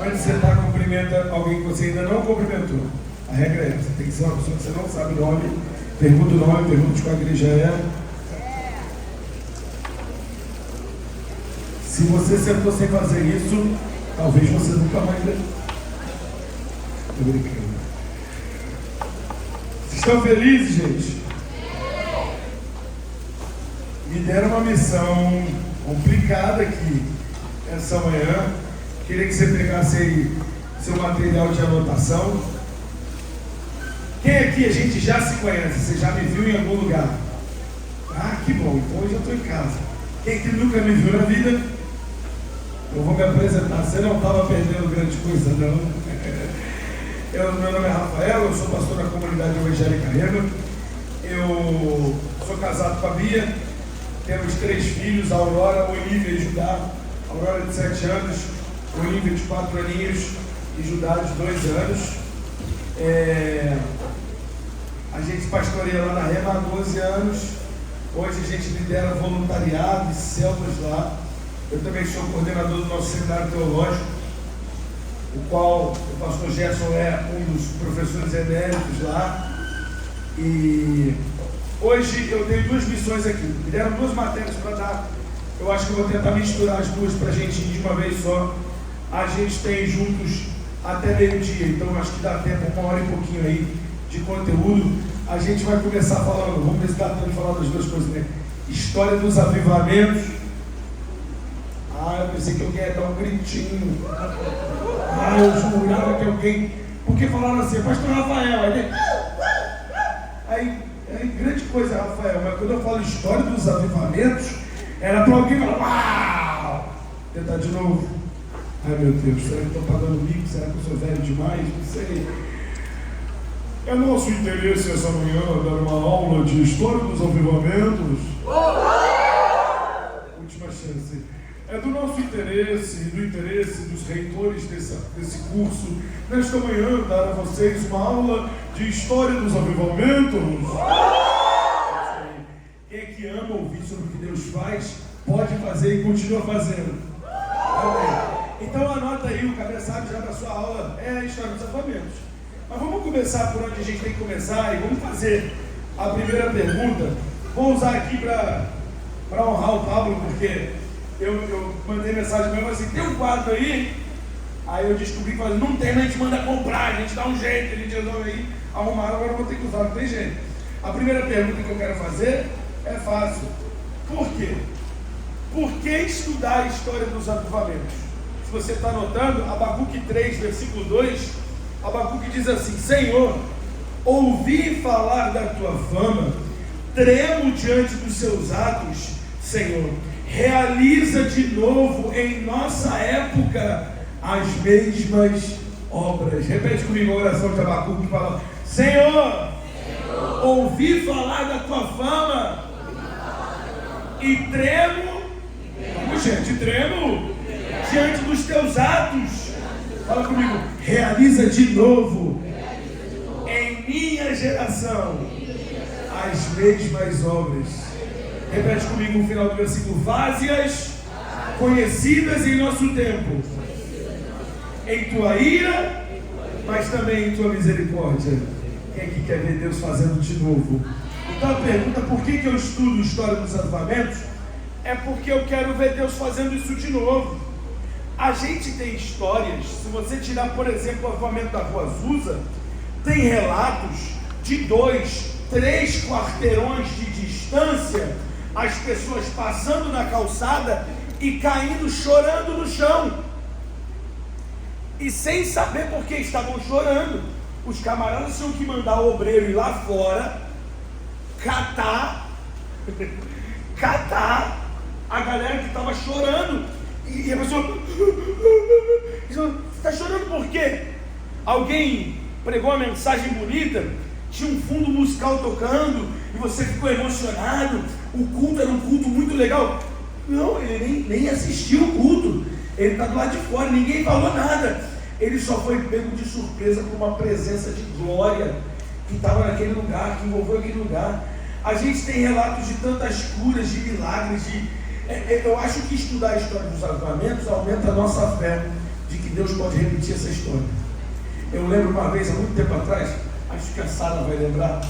Antes de sentar, cumprimenta alguém que você ainda não cumprimentou. A regra é essa, tem que ser uma pessoa que você não sabe o nome, pergunta o nome, pergunta de qual igreja é. Se você sentou sem fazer isso, talvez você nunca mais dê. Estou brincando. Vocês estão felizes, gente? Me deram uma missão complicada aqui essa manhã. Queria que você pegasse aí seu material de anotação. Quem aqui a gente já se conhece? Você já me viu em algum lugar? Ah, que bom, então eu já estou em casa. Quem aqui nunca me viu na vida? Eu vou me apresentar. Você não estava perdendo grande coisa, não. Meu nome é Rafael, eu sou pastor da comunidade evangélica Rema. Eu sou casado com a Bia. Temos 3 filhos, a Aurora, Olivia e Judá. A Aurora de 7 anos, Olivia de 4 aninhos e Judá de 2 anos. A gente pastoreia lá na Rema há 12 anos. Hoje a gente lidera voluntariado e células lá. Eu também sou coordenador do nosso seminário teológico, o qual o pastor Gerson é um dos professores eméritos lá. E hoje eu tenho 2 missões aqui. Me deram 2 matérias para dar. Eu acho que eu vou tentar misturar as 2 para a gente ir de uma vez só. A gente tem juntos até meio-dia, então acho que dá tempo, 1 hora e pouquinho aí de conteúdo. A gente vai começar falando, vamos ver se dá tempo de falar das 2 coisas, né? História dos avivamentos. Eu pensei que alguém ia dar um gritinho. Eu jurava que alguém... Porque falaram assim, pastor Rafael. Aí grande coisa, Rafael, mas quando eu falo história dos avivamentos, era para alguém falar, uau! Tentar de novo. Ai meu Deus, será que estou pagando mico? Será que eu sou velho demais? Não sei. É nosso interesse essa manhã dar uma aula de história dos avivamentos. Última chance. É do nosso interesse e do interesse dos reitores desse curso, nesta manhã, dar a vocês uma aula de história dos avivamentos. Quem é que ama ouvir sobre o que Deus faz, pode fazer e continua fazendo. Amém. Então anota aí o cabeçalho já da sua aula, é a história dos avivamentos. Mas vamos começar por onde a gente tem que começar e vamos fazer a primeira pergunta. Vou usar aqui para honrar o Pablo, porque eu mandei mensagem mesmo assim, tem um quadro aí eu descobri que não tem, a gente manda comprar, a gente dá um jeito, a gente resolve aí arrumar, agora eu vou ter que usar, não tem jeito. A primeira pergunta que eu quero fazer é fácil. Por quê? Por que estudar a história dos avivamentos? Se você está anotando, Abacuque 3, versículo 2, Abacuque diz assim: Senhor, ouvi falar da tua fama, tremo diante dos seus atos, Senhor. Realiza de novo em nossa época as mesmas obras. Repete comigo a oração de Abacuque que fala: Senhor, ouvi falar da tua fama e tremo, tremo diante dos teus atos. Fala comigo: realiza de novo em minha geração as mesmas obras. Repete comigo o final do versículo: vázias, conhecidas em nosso tempo, em tua ira, mas também em tua misericórdia. Quem aqui quer ver Deus fazendo de novo? Então a pergunta, por que eu estudo a história dos avivamentos? É porque eu quero ver Deus fazendo isso de novo. A gente tem histórias, se você tirar, por exemplo, o avivamento da Rua Azusa, tem relatos de 2, 3 quarteirões de distância, as pessoas passando na calçada e caindo, chorando no chão, e sem saber por que estavam chorando. Os camaradas tinham que mandar o obreiro ir lá fora, catar a galera que estava chorando, e a pessoa, você está chorando por quê? Alguém pregou uma mensagem bonita, tinha um fundo musical tocando, e você ficou emocionado, o culto era um culto muito legal. Não, ele nem assistiu o culto, ele está do lado de fora, ninguém falou nada, ele só foi pego de surpresa por uma presença de glória que estava naquele lugar, que envolveu aquele lugar. A gente tem relatos de tantas curas, de milagres, de Eu acho que estudar a história dos avivamentos aumenta a nossa fé de que Deus pode repetir essa história. Eu lembro uma vez, há muito tempo atrás, acho que a Sara vai lembrar,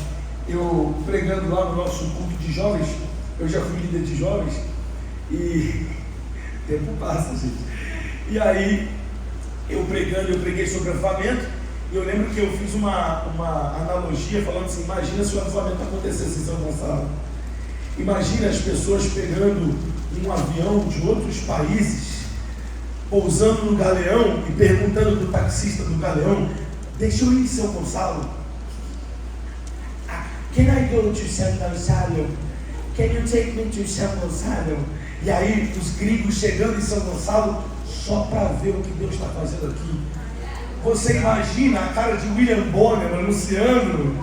eu pregando lá no nosso culto de jovens. Eu já fui líder de jovens e tempo passa, gente. E aí eu preguei sobre avivamento, e eu lembro que eu fiz uma analogia falando assim: imagina se o avivamento acontecesse em São Gonçalo. Imagina as pessoas pegando um avião de outros países, pousando no Galeão e perguntando para o taxista do Galeão: deixa eu ir em São Gonçalo? Can I go to São Gonçalo? Can you take me to São Gonçalo? E aí os gringos chegando em São Gonçalo só para ver o que Deus está fazendo aqui. Você imagina a cara de William Bonner anunciando: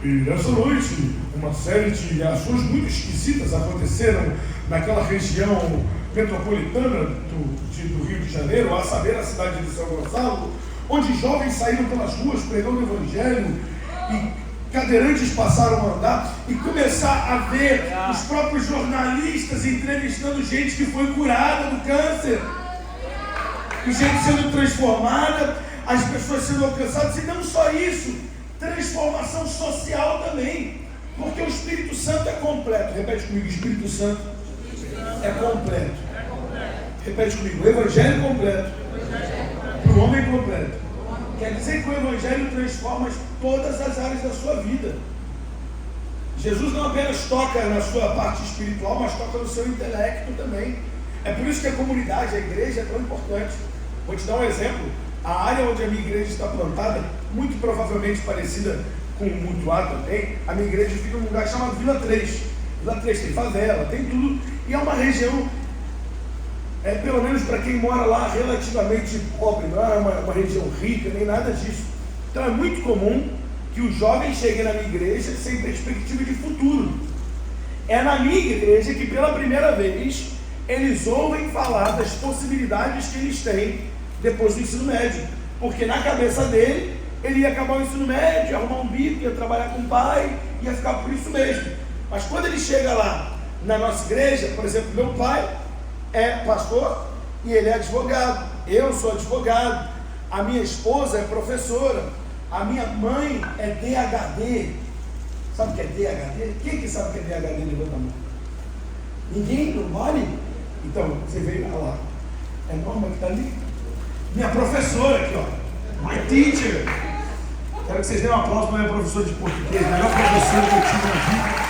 e nessa noite uma série de ações muito esquisitas aconteceram naquela região metropolitana do Rio de Janeiro, a saber, a cidade de São Gonçalo, onde jovens saíram pelas ruas pregando o Evangelho e cadeirantes passaram a andar, e começar a ver os próprios jornalistas entrevistando gente que foi curada do câncer, e gente sendo transformada, as pessoas sendo alcançadas. E não só isso, transformação social também, porque o Espírito Santo é completo. Repete comigo: o Espírito Santo é completo. Repete comigo: o Evangelho completo para o homem completo. Quer dizer que o Evangelho transforma todas as áreas da sua vida. Jesus não apenas toca na sua parte espiritual, mas toca no seu intelecto também. É por isso que a comunidade, a igreja é tão importante. Vou te dar um exemplo. A área onde a minha igreja está plantada, muito provavelmente parecida com o Mutuá também, a minha igreja fica num lugar chamado Vila 3. Vila 3 tem favela, tem tudo, e é uma região, pelo menos para quem mora lá, relativamente pobre. Não é uma região rica, nem nada disso. Então é muito comum que os jovens cheguem na minha igreja sem perspectiva de futuro. É na minha igreja que pela primeira vez eles ouvem falar das possibilidades que eles têm depois do ensino médio, porque na cabeça dele, ele ia acabar o ensino médio, ia arrumar um bico, ia trabalhar com o pai, ia ficar por isso mesmo. Mas quando ele chega lá na nossa igreja, por exemplo, meu pai é pastor e ele é advogado, eu sou advogado, a minha esposa é professora, a minha mãe é DHD. Sabe o que é DHD? Quem que sabe o que é DHD? Levanta a mão. Ninguém? Não vale? Então, você veio lá. É Norma que está ali? Minha professora aqui, ó. My teacher. Quero que vocês deem um aplauso para minha professora de português, a melhor professora que eu tive na vida.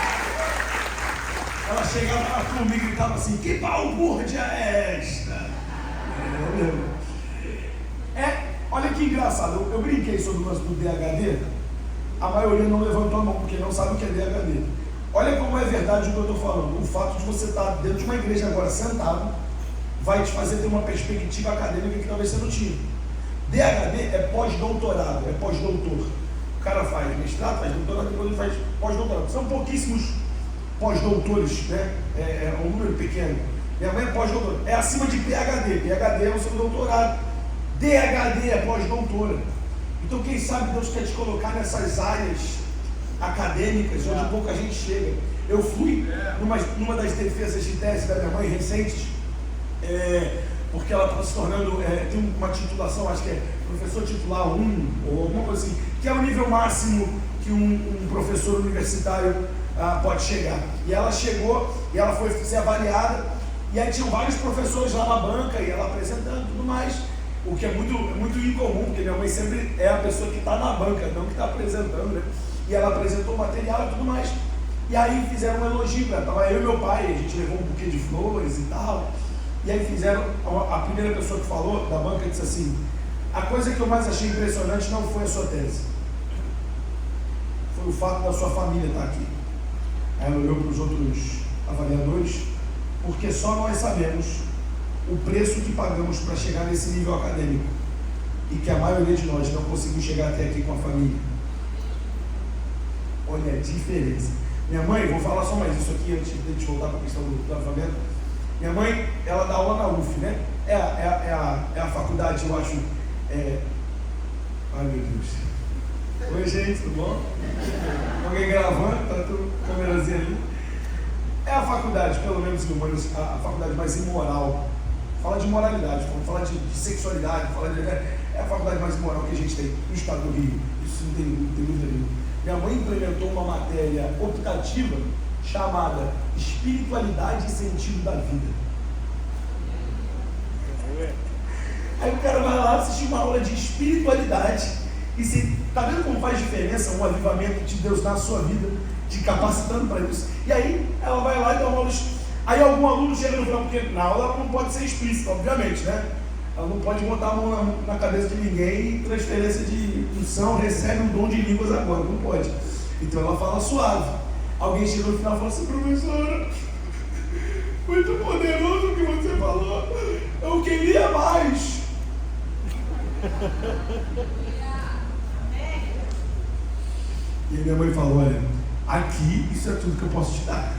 Ela chegava lá comigo e gritava assim: que balbúrdia é esta? Olha que engraçado, eu brinquei sobre o lance do DHD. A maioria não levantou a mão, porque não sabe o que é DHD. Olha como é verdade o que eu estou falando. O fato de você estar dentro de uma igreja agora sentado vai te fazer ter uma perspectiva acadêmica que talvez você não tinha. DHD é pós-doutorado, é pós-doutor. O cara faz mestrado, faz doutorado, depois ele faz pós-doutorado. São pouquíssimos pós-doutores, né? É um número pequeno. Minha mãe é pós-doutora, é acima de PhD. PhD é o seu doutorado. DHD é pós-doutora. Então quem sabe Deus quer te colocar nessas áreas acadêmicas onde pouca gente chega. Eu fui numa das defesas de tese da minha mãe recentes, porque ela está se tornando, tem uma titulação, acho que é professor titular 1 ou alguma coisa assim, que é o nível máximo que um professor universitário pode chegar. E ela chegou e ela foi ser avaliada, e aí tinham vários professores lá na banca e ela apresentando tudo mais, o que é muito incomum, porque minha mãe sempre é a pessoa que está na banca, não que está apresentando, né? E ela apresentou o material e tudo mais. E aí fizeram um elogio para ela. Estava eu e meu pai, a gente levou um buquê de flores e tal. E aí fizeram, a primeira pessoa que falou da banca disse assim: a coisa que eu mais achei impressionante não foi a sua tese, foi o fato da sua família estar aqui. Aí ela olhou para os outros avaliadores, porque só nós sabemos o preço que pagamos para chegar nesse nível acadêmico, e que a maioria de nós não conseguiu chegar até aqui com a família. Olha a diferença. Minha mãe, vou falar só mais isso aqui antes de a gente voltar para a questão do alfabeto. Minha mãe, ela dá aula na UF, né? É a faculdade, eu acho. Ai meu Deus. Oi gente, tudo bom? Alguém gravando? Tá tudo câmerazinha ali. é a faculdade, pelo menos em humanos, a faculdade mais imoral. Fala de moralidade, fala de sexualidade, é a faculdade mais imoral que a gente tem no estado do Rio. Isso não tem dúvida nenhuma. Minha mãe implementou uma matéria optativa chamada Espiritualidade e Sentido da Vida. Aí o cara vai lá assistir uma aula de espiritualidade e você tá vendo como faz diferença um avivamento de Deus na sua vida, te capacitando para isso. E aí ela vai lá e dá uma aula. Aí algum aluno chega no final, porque na aula ela não pode ser explícita, obviamente, né? Ela não pode botar a mão na cabeça de ninguém e transferência de unção, recebe um dom de línguas agora, não pode. Então ela fala suave. Alguém chegou no final e falou assim: professora, muito poderoso o que você falou, eu queria mais. E minha mãe falou: olha, aqui isso é tudo que eu posso te dar.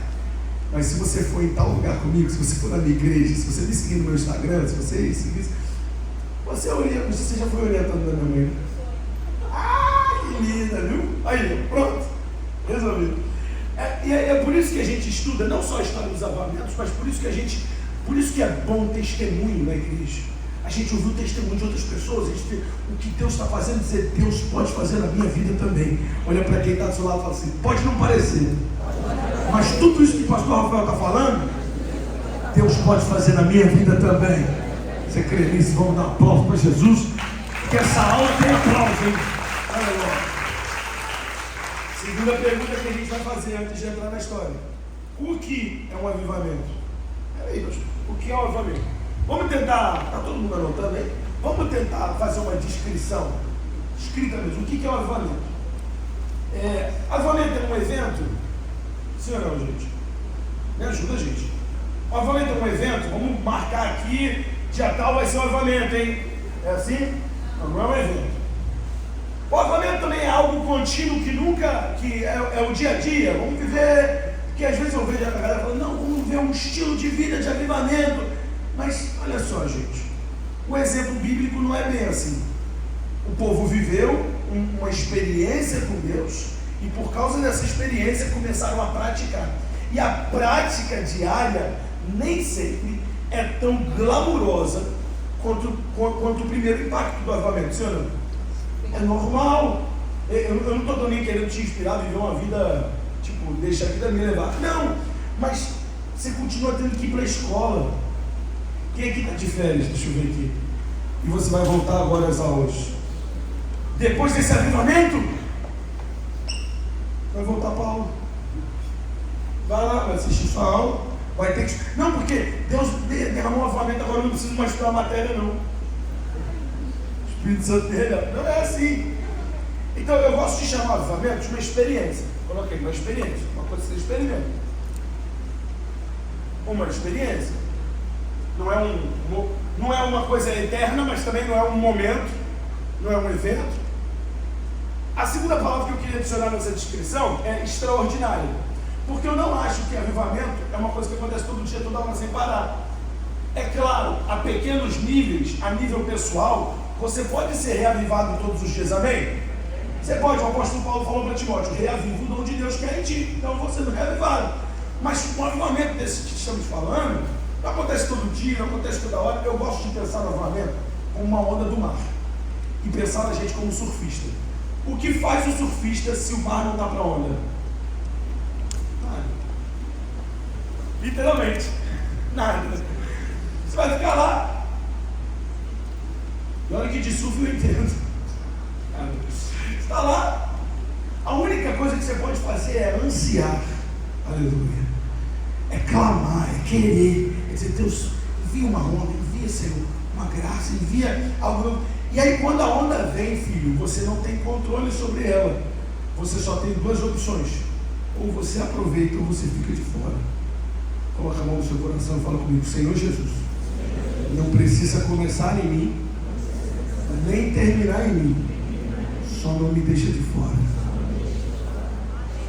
Mas se você for em tal lugar comigo, se você for na minha igreja, se você me seguir no meu Instagram, se você seguir, você já foi orientando da minha mãe. Ah, que linda, viu? Aí, pronto, resolvido. E é por isso que a gente estuda não só a história dos avivamentos, mas por isso que é bom testemunho na igreja. A gente ouviu o testemunho de outras pessoas, a gente vê o que Deus está fazendo, dizer: Deus pode fazer na minha vida também. Olha para quem está do seu lado e fala assim: pode não parecer, mas tudo isso que o pastor Rafael está falando, Deus pode fazer na minha vida também. Você crê nisso? Vamos dar um aplauso para Jesus, porque essa aula tem aplauso, hein? Olha lá. Segunda pergunta que a gente vai fazer antes de entrar na história: o que é um avivamento? Peraí, pastor, o que é um avivamento? Vamos tentar, está todo mundo anotando aí? Vamos tentar fazer uma descrição, escrita mesmo. O que é um avivamento? Avivamento é um evento? Sim ou não, gente? Me ajuda, gente. O avivamento é um evento? Vamos marcar aqui, dia tal vai ser um avivamento, hein? É assim? Não é um evento. O avivamento também é algo contínuo que é o dia a dia. Vamos viver, porque às vezes eu vejo a galera falando: não, vamos ver um estilo de vida de avivamento. Mas olha só, gente, o exemplo bíblico não é bem assim. O povo viveu uma experiência com Deus e por causa dessa experiência começaram a praticar. E a prática diária nem sempre é tão glamurosa quanto o primeiro impacto do avivamento, sim ou não? É normal. Eu não estou também querendo te inspirar a viver uma vida, tipo, deixa a vida me levar. Não, mas você continua tendo que ir para a escola. Quem aqui está de férias? Deixa eu ver aqui. E você vai voltar agora às aulas. Depois desse avivamento, vai voltar para a aula. Vai lá, vai assistir sua aula. Vai ter que... Não, porque Deus derramou um avivamento, agora eu não preciso mais estudar a matéria, não. O Espírito Santo dele, não é assim. Então eu gosto de chamar avivamento de uma experiência. Coloquei uma experiência, uma coisa que você experimenta. Uma experiência. Não é uma coisa eterna, mas também não é um momento, não é um evento. A segunda palavra que eu queria adicionar nessa descrição é extraordinário, porque eu não acho que avivamento é uma coisa que acontece todo dia, toda hora, sem parar. É claro, a pequenos níveis, a nível pessoal, você pode ser reavivado todos os dias, amém? Você pode, o apóstolo Paulo falou para Timóteo: reaviva o dom de Deus que é em ti, então você não é reavivado. Mas um avivamento desse que estamos falando não acontece todo dia, não acontece toda hora. Eu gosto de pensar no avivamento como uma onda do mar e pensar na gente como surfista. O que faz o surfista se o mar não está para onda? Nada. Literalmente, nada. Você vai ficar lá. E olha que de surf eu entendo. Você está lá. A única coisa que você pode fazer é ansiar. Aleluia. É clamar, é querer, é dizer: Deus, envia uma onda, envia, Senhor, uma graça, envia algo. E aí quando a onda vem, filho, você não tem controle sobre ela. Você só tem duas opções: ou você aproveita ou você fica de fora. Coloca a mão no seu coração e fala comigo: Senhor Jesus, não precisa começar em mim, nem terminar em mim, só não me deixa de fora.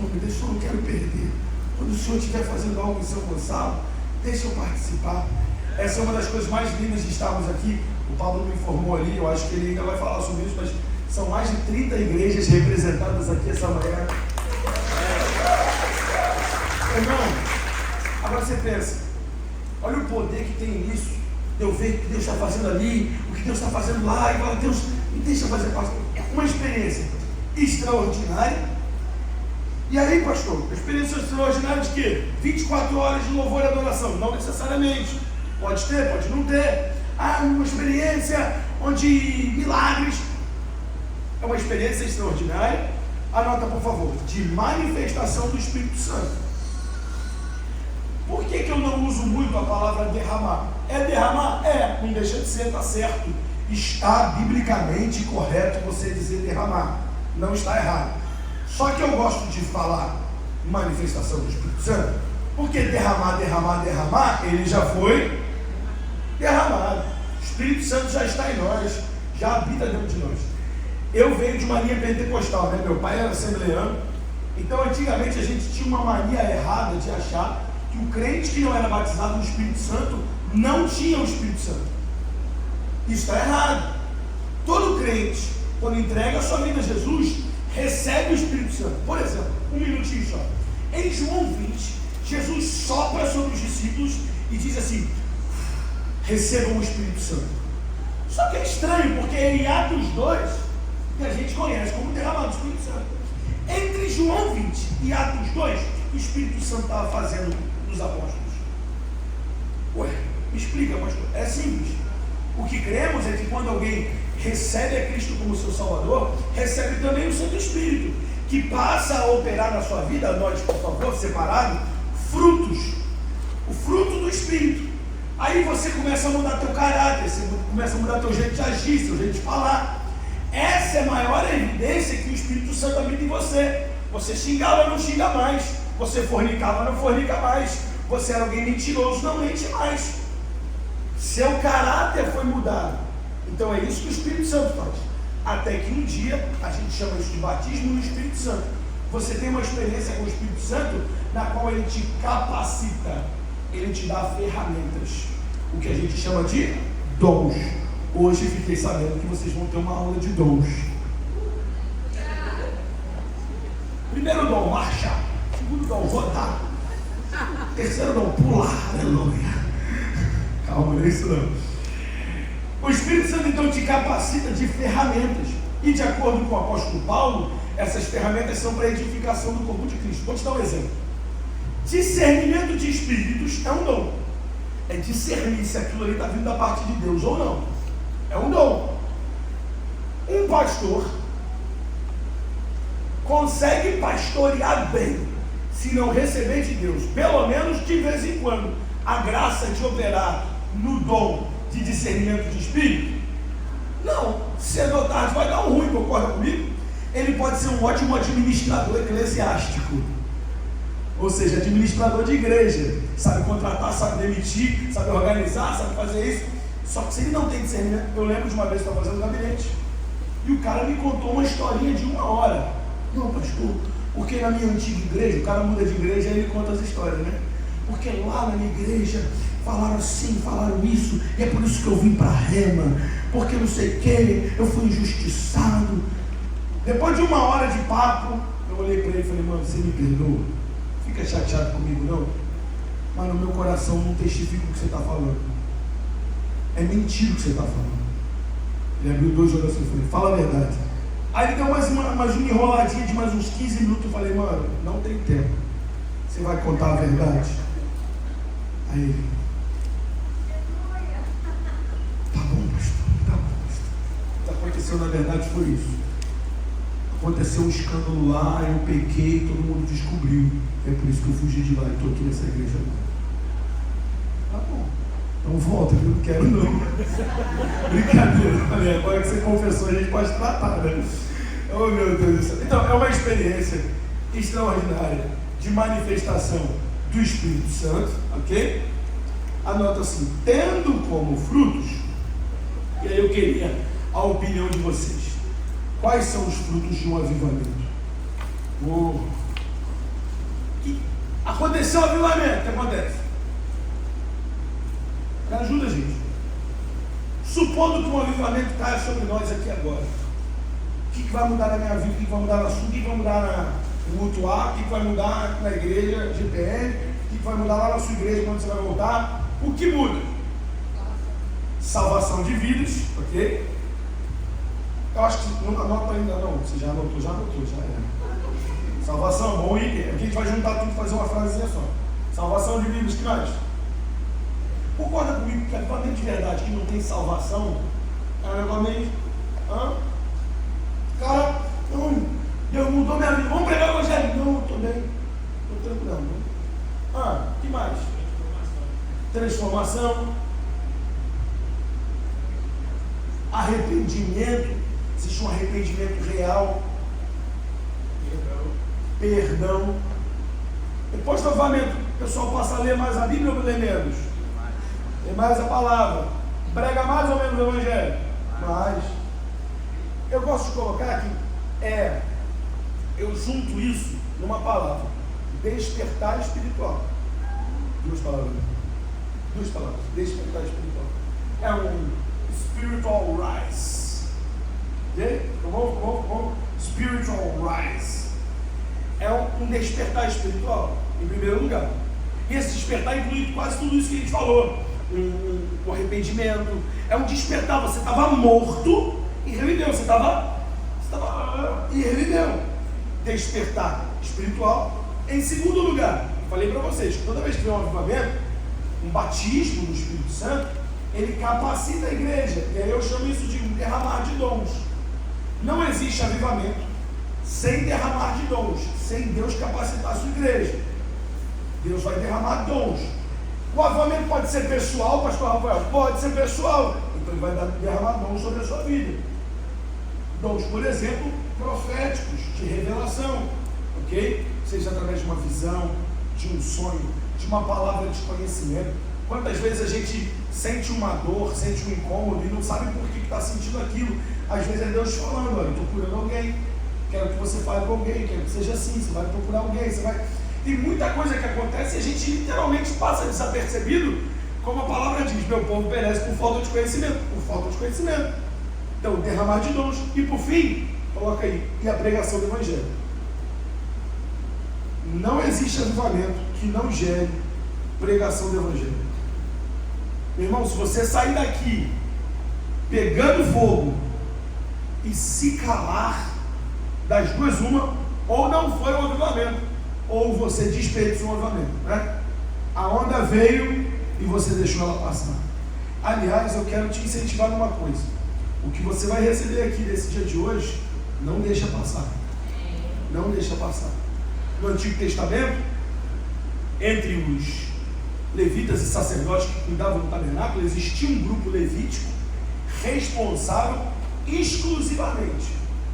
Não me deixa, eu não quero perder. Quando o Senhor estiver fazendo algo em São Gonçalo, deixa eu participar. Essa é uma das coisas mais lindas de estarmos aqui. O Paulo me informou ali, eu acho que ele ainda vai falar sobre isso, mas são mais de 30 igrejas representadas aqui essa manhã. Irmão, Agora você pensa, olha o poder que tem nisso, de eu ver o que Deus está fazendo ali, o que Deus está fazendo lá, e fala, Deus, me deixa fazer parte. É uma experiência extraordinária. E aí, pastor, a experiência extraordinária de quê? 24 horas de louvor e adoração? Não necessariamente. Pode ter, pode não ter. Uma experiência onde milagres. É uma experiência extraordinária. Anota, por favor, de manifestação do Espírito Santo. Por que eu não uso muito a palavra derramar? É derramar? É, não deixa de ser, está certo. Está biblicamente correto você dizer derramar. Não está errado. Só que eu gosto de falar manifestação do Espírito Santo, porque derramar, ele já foi derramado. O Espírito Santo já está em nós, já habita dentro de nós. Eu venho de uma linha pentecostal, né? Meu pai era assembleano, então antigamente a gente tinha uma mania errada de achar que o crente que não era batizado no Espírito Santo não tinha o Espírito Santo. Isso está errado. Todo crente, quando entrega a sua vida a Jesus, recebe o Espírito Santo. Por exemplo, um minutinho só. Em João 20, Jesus sopra sobre os discípulos e diz assim: recebam o Espírito Santo. Só que é estranho, porque em Atos 2, que a gente conhece como derramado do Espírito Santo, entre João 20 e Atos 2, o Espírito Santo estava fazendo nos apóstolos. Ué, me explica, pastor. É simples. O que cremos é que quando alguém recebe a Cristo como seu Salvador, recebe também o Santo Espírito, que passa a operar na sua vida, anote por favor, separado, frutos, o fruto do Espírito. Aí você começa a mudar teu caráter, você começa a mudar teu jeito de agir, seu jeito de falar. Essa é a maior evidência que o Espírito Santo habita em você. Você xingava, não xinga mais. Você fornicava, não fornica mais. Você era alguém mentiroso, não mente mais. Seu caráter foi mudado. Então é isso que o Espírito Santo faz. Até que um dia, a gente chama isso de batismo no Espírito Santo. Você tem uma experiência com o Espírito Santo, na qual ele te capacita, ele te dá ferramentas, o que a gente chama de dons. Hoje fiquei sabendo que vocês vão ter uma aula de dons. Primeiro dom, marchar. Segundo dom, rodar. Terceiro dom, pular. Aleluia. Calma, não é isso não. O Espírito Santo então te capacita de ferramentas. E de acordo com o apóstolo Paulo, essas ferramentas são para a edificação do corpo de Cristo. Vou te dar um exemplo. Discernimento de espíritos é um dom. É discernir se aquilo ali está vindo da parte de Deus ou não. É um dom. Um pastor consegue pastorear bem se não receber de Deus, pelo menos de vez em quando, a graça de operar no dom de discernimento de espírito? Não, cedo ou tarde vai dar um ruim, concorda comigo? Ele pode ser um ótimo administrador eclesiástico, ou seja, administrador de igreja, sabe contratar, sabe demitir, sabe organizar, sabe fazer isso. Só que se ele não tem discernimento, eu lembro de uma vez que eu estava fazendo gabinete, e o cara me contou uma historinha de 1 hora. Não, pastor, porque na minha antiga igreja, o cara muda de igreja e ele conta as histórias, né? Porque lá na minha igreja falaram assim, falaram isso, e é por isso que eu vim para a Rema, porque não sei o que, eu fui injustiçado. Depois de 1 hora de papo, eu olhei para ele e falei: mano, você me perdoa? Fica chateado comigo não? Mas no meu coração não testifica o que você está falando. É mentira o que você está falando. Ele abriu 2 olhos assim e falei: fala a verdade. Aí ele deu mais uma enroladinha de mais uns 15 minutos. Eu falei: mano, não tem tempo. Você vai contar a verdade? Aí ele: tá bom, pastor. O que aconteceu na verdade foi isso. Aconteceu um escândalo lá, eu pequei, todo mundo descobriu. É por isso que eu fugi de lá e estou aqui nessa igreja agora. Tá bom. Então volta, que eu não quero não. Brincadeira. Falei, agora que você confessou, a gente pode tratar, né? Oh meu Deus do céu. Então, é uma experiência extraordinária de manifestação do Espírito Santo, ok? Anota assim: tendo como frutos, e aí eu queria a opinião de vocês. Quais são os frutos de um avivamento? Aconteceu o avivamento, o que acontece? Me ajuda, gente. Supondo que um avivamento caia sobre nós aqui agora, o que vai mudar na minha vida? O que vai mudar na sua? O que vai mudar O culto A, o que vai mudar na igreja GPN, o que vai mudar lá na sua igreja quando você vai voltar. O que muda? Salvação de vidas, ok? Eu acho que não anota ainda não, você já anotou, já é. Salvação, bom item. Aqui a gente vai juntar tudo e fazer uma frasezinha só. Salvação de vidas, que mais? Concorda comigo que avivamento de verdade que não tem salvação é um negócio meio. Cara, não, Deus mudou minha vida, vamos pregar o evangelho? Não, estou bem, estou tranquilo. Que mais? Transformação. Arrependimento. Existe um arrependimento real. Perdão. Depois do avivamento, o pessoal passa a ler mais a Bíblia ou ler menos? Lê mais a palavra. Prega mais ou menos o evangelho? Mais. Eu gosto de colocar que eu junto isso numa palavra: despertar espiritual. Duas palavras. Despertar espiritual. É um spiritual rise. Ok? Vamos. Spiritual rise. É um despertar espiritual, em primeiro lugar. E esse despertar inclui quase tudo isso que a gente falou. O arrependimento. É um despertar. Você estava morto e reviveu. Você estava e reviveu. Despertar espiritual. Em segundo lugar, falei para vocês que toda vez que vem um avivamento, um batismo do Espírito Santo, ele capacita a igreja. E aí eu chamo isso de um derramar de dons. Não existe avivamento sem derramar de dons, sem Deus capacitar a sua igreja. Deus vai derramar dons. O avivamento pode ser pessoal, pastor Rafael? Pode ser pessoal. Então ele vai derramar dons sobre a sua vida. Dons, por exemplo, proféticos, de revelação, ok? Seja através de uma visão, de um sonho, de uma palavra de conhecimento. Quantas vezes a gente sente uma dor, sente um incômodo e não sabe por que está sentindo aquilo? Às vezes é Deus falando: olha, estou curando alguém, quero que você fale com alguém, quero que seja assim, você vai procurar alguém, você vai... Tem muita coisa que acontece e a gente literalmente passa desapercebido, como a palavra diz: meu povo perece por falta de conhecimento. Por falta de conhecimento. Então, derramar de dons. E por fim, coloca aí, e a pregação do evangelho. Não existe avivamento que não gere pregação do evangelho. Meu irmão, se você sair daqui pegando fogo e se calar, das duas uma, ou não foi um avivamento, ou você desperdiçou um avivamento, né? A onda veio e você deixou ela passar. Aliás, eu quero te incentivar numa coisa: o que você vai receber aqui nesse dia de hoje, não deixa passar. Não deixa passar. No Antigo Testamento, entre os levitas e sacerdotes que cuidavam do tabernáculo, existia um grupo levítico responsável exclusivamente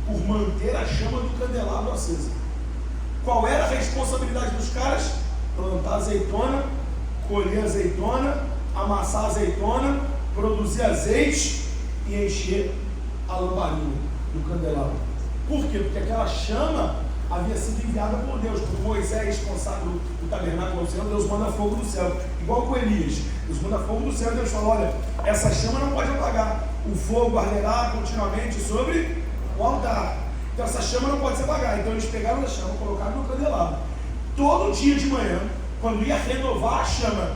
por manter a chama do candelabro acesa. Qual era a responsabilidade dos caras? Plantar azeitona, colher azeitona, amassar azeitona, produzir azeite e encher a lamparina do candelabro. Por quê? Porque aquela chama havia sido enviada por Deus. Quando Moisés consagra o tabernáculo ao Senhor, Deus manda fogo do céu, igual com Elias. Deus manda fogo do céu e Deus fala: olha, essa chama não pode apagar, o fogo arderá continuamente sobre o altar. Então essa chama não pode se apagar. Então eles pegaram a chama, colocaram no candelabro. Todo dia de manhã, quando ia renovar a chama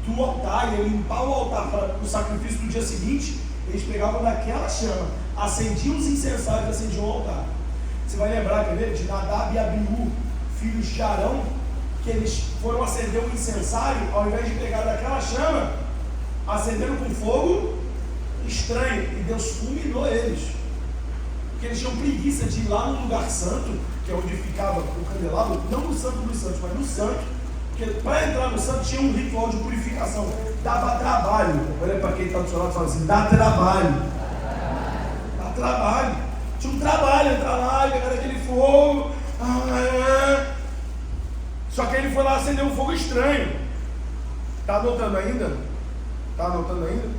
do altar, ia limpar o altar para o sacrifício do dia seguinte, eles pegavam daquela chama, acendiam os incensários e acendiam o altar. Você vai lembrar, quer ver, de Nadab e Abiú, filhos de Arão, que eles foram acender um incensário, ao invés de pegar daquela chama, acenderam com fogo estranho, e Deus fulminou eles, porque eles tinham preguiça de ir lá no lugar santo, que é onde ficava o candelabro, não no santo dos santos, mas no santo, porque para entrar no santo tinha um ritual de purificação, dava trabalho. Olha para quem está do seu lado e fala assim: dá trabalho. Dá trabalho. Tinha um trabalho, entrar lá e pegar aquele fogo. Só que ele foi lá acender um fogo estranho. Está anotando ainda? Está anotando ainda?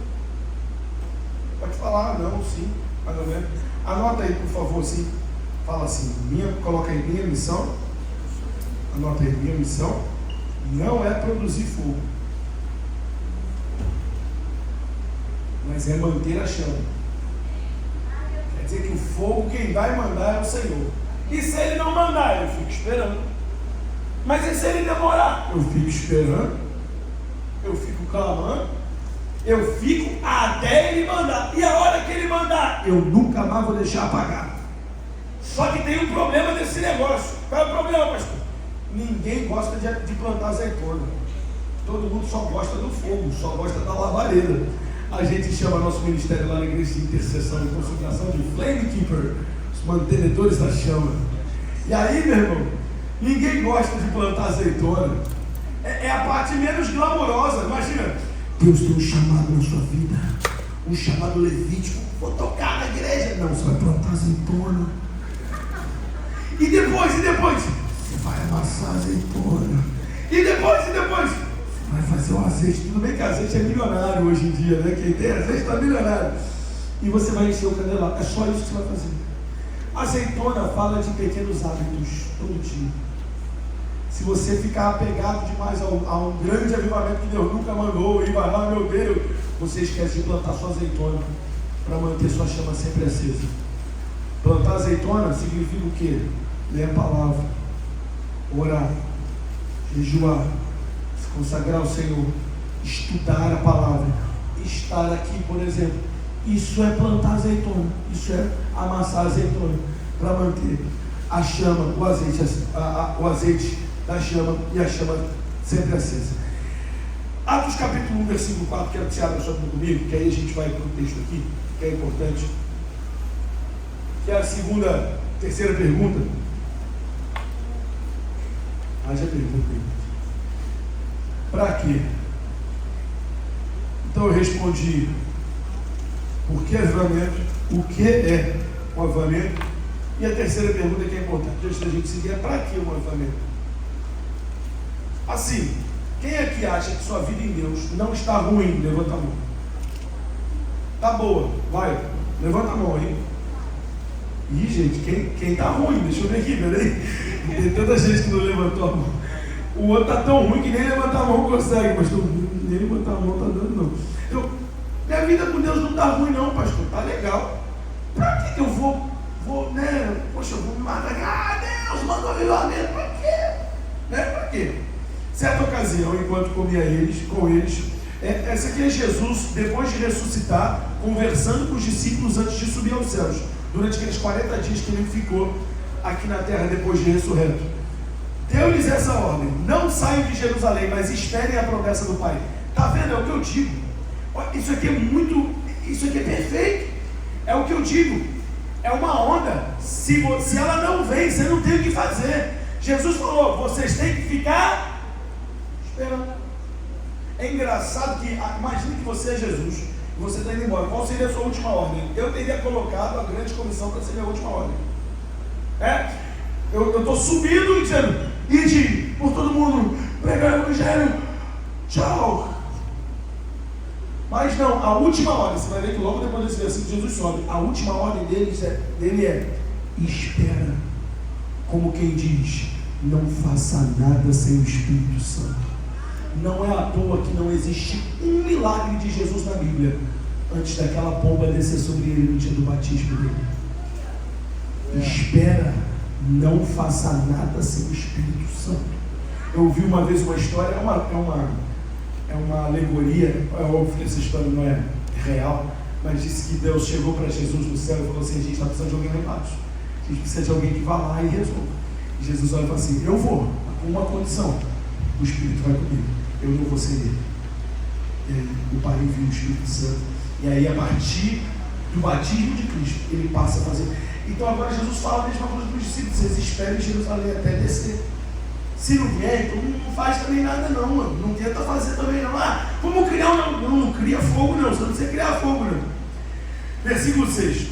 Pode falar, não, sim, mais ou menos. Anota aí, por favor, sim. Fala assim: coloca aí, minha missão. Anota aí, minha missão não é produzir fogo, mas é manter a chama. Quer dizer que o fogo quem vai mandar é o Senhor. E se ele não mandar, eu fico esperando. Mas e se ele demorar? Eu fico esperando. Eu fico clamando. Eu fico até ele mandar. E a hora que ele mandar, eu nunca mais vou deixar apagar. Só que tem um problema desse negócio. Qual é o problema, pastor? Ninguém gosta de plantar azeitona. Todo mundo só gosta do fogo, só gosta da labareira. A gente chama nosso ministério lá na igreja de intercessão e consultação de Flame Keeper, os mantenedores da chama. E aí, meu irmão, ninguém gosta de plantar azeitona. É a parte menos glamourosa. Imagina, Deus tem um chamado na sua vida, um chamado levítico. Vou tocar na igreja. Não, você vai plantar azeitona. E depois? Você vai amassar azeitona. E depois? Vai fazer o azeite. Tudo bem que azeite é milionário hoje em dia, né? Quem tem azeite está milionário. E você vai encher o candelabro. É só isso que você vai fazer. Azeitona fala de pequenos hábitos todo dia. Se você ficar apegado demais a um grande avivamento que Deus nunca mandou e vai lá, meu Deus, você esquece de plantar sua azeitona para manter sua chama sempre acesa. Plantar azeitona significa o quê? Ler a palavra, orar, jejuar, se consagrar ao Senhor, estudar a palavra, estar aqui, por exemplo. Isso é plantar azeitona, isso é amassar azeitona para manter a chama, o azeite da chama e a chama sempre acesa. Atos capítulo 1, versículo 4, quero que você abra só comigo, que aí a gente vai para o texto aqui, que é importante, que é a terceira pergunta. Já perguntei. Para quê? Então eu respondi: por que avivamento? O que é o avivamento? E a terceira pergunta que é importante antes da gente seguir é: para que o avivamento? Assim, quem aqui acha que sua vida em Deus não está ruim? Levanta a mão. Tá boa, vai, levanta a mão aí. Ih, gente, quem está ruim? Deixa eu ver aqui, peraí. Tem tanta gente que não levantou a mão. O outro está tão ruim que nem levantar a mão consegue, pastor. Nem levantar a mão está dando, não. Então, minha vida com Deus não está ruim, não, pastor. Está legal. Para que eu vou, né? Poxa, eu vou me matar. Ah, Deus, manda um avivamento. Para quê? Né? Para quê? Certa ocasião, enquanto comia com eles, essa aqui é Jesus, depois de ressuscitar, conversando com os discípulos antes de subir aos céus, durante aqueles 40 dias que ele ficou aqui na terra depois de ressurreto. Deu-lhes essa ordem: não saiam de Jerusalém, mas esperem a promessa do Pai. Está vendo? É o que eu digo. Isso aqui é perfeito. É o que eu digo. É uma onda. Se ela não vem, você não tem o que fazer. Jesus falou: vocês têm que ficar esperando. É engraçado que, imagine que você é Jesus e você está indo embora. Qual seria a sua última ordem? Eu teria colocado a grande comissão para ser minha última ordem. Eu estou subindo e dizendo: ide por todo mundo, pregar o evangelho, tchau. Mas não, a última ordem, você vai ver que logo depois desse versículo Jesus sobe. A última ordem dele é: espera. Como quem diz: não faça nada sem o Espírito Santo. Não é à toa que não existe um milagre de Jesus na Bíblia antes daquela pomba descer sobre ele no dia do batismo dele. Espera, não faça nada sem o Espírito Santo. Eu ouvi uma vez uma história, é uma alegoria, é óbvio que essa história não é real, mas disse que Deus chegou para Jesus no céu e falou assim: a gente está precisando de alguém lá embaixo, a gente precisa de alguém que vá lá e resolva. E Jesus olha e fala assim: eu vou, com uma condição: o Espírito vai comigo, eu não vou sem ele. E aí o Pai envia o Espírito Santo, e aí a partir do batismo de Cristo ele passa a fazer. Então agora Jesus fala a mesma coisa para os discípulos: vocês esperem em Jerusalém até descer. Se não vier, então não faz também nada não, mano. Não tenta fazer também não. Vamos criar não cria fogo não, você não precisa criar fogo não. Versículo 6.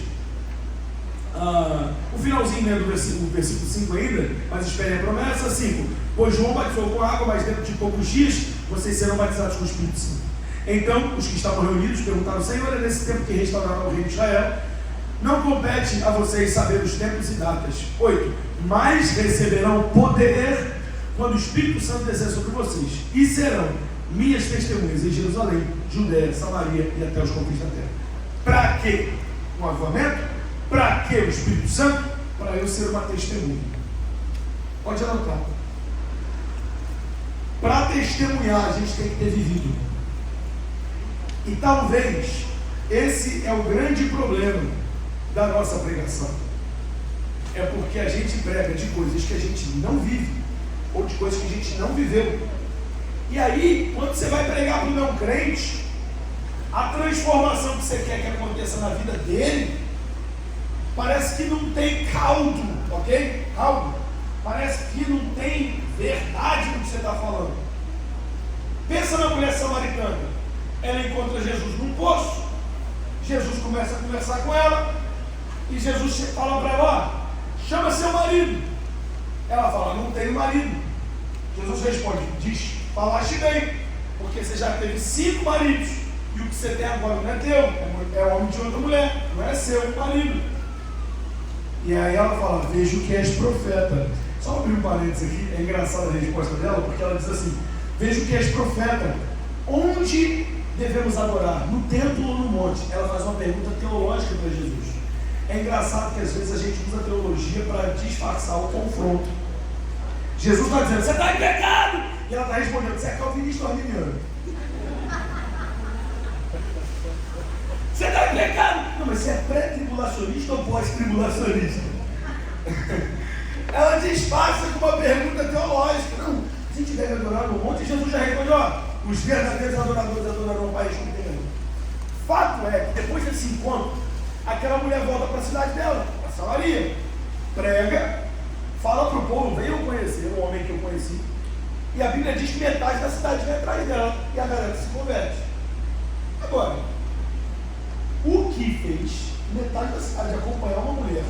O finalzinho, né, do versículo 5 ainda, mas esperem a promessa. 5. Pois João batizou com água, mas dentro de poucos dias vocês serão batizados com o Espírito Santo. Então os que estavam reunidos perguntaram: Senhor, é nesse tempo que restaurará o reino de Israel? Não compete a vocês saber os tempos e datas. 8. Mas receberão poder quando o Espírito Santo descer sobre vocês, e serão minhas testemunhas em Jerusalém, Judéia, Samaria e até os confins da terra. Para quê? Um avivamento? Para que o Espírito Santo? para eu ser uma testemunha. Pode anotar. Para testemunhar, a gente tem que ter vivido. E talvez esse é o grande problema da nossa pregação. É porque a gente prega de coisas que a gente não vive, ou de coisas que a gente não viveu. E aí, quando você vai pregar para o não crente, a transformação que você quer que aconteça na vida dele, parece que não tem caldo, ok? Caldo. Parece que não tem verdade no que você está falando. Pensa na mulher samaritana. Ela encontra Jesus num poço. Jesus começa a conversar com ela. E Jesus fala para ela: chama seu marido. Ela fala: não tenho marido. Jesus responde: falaste bem, porque você já teve 5 maridos, e o que você tem agora não é teu, é homem de outra mulher, não é seu marido. E aí ela fala: vejo que és profeta. Só abrir um parênteses aqui, é engraçada a resposta dela, porque ela diz assim: vejo que és profeta. Onde devemos adorar? No templo ou no monte? Ela faz uma pergunta teológica para Jesus. É engraçado que às vezes a gente usa a teologia para disfarçar o confronto. Jesus está dizendo: você está em pecado! E ela está respondendo: você é calvinista ou arminiano? Você está em pecado! Não, mas você é pré-tribulacionista ou pós-tribulacionista? Ela disfarça com uma pergunta teológica. Não, a gente deve adorar no monte. E Jesus já respondeu: ó, os verdadeiros adoradores adorarão o Pai junto dele. Fato é que depois desse encontro, aquela mulher volta para a cidade dela, para Samaria, prega, fala para o povo: venham conhecer o homem que eu conheci. E a Bíblia diz que metade da cidade vem atrás dela, e a galera se converte. Agora, o que fez metade da cidade acompanhar uma mulher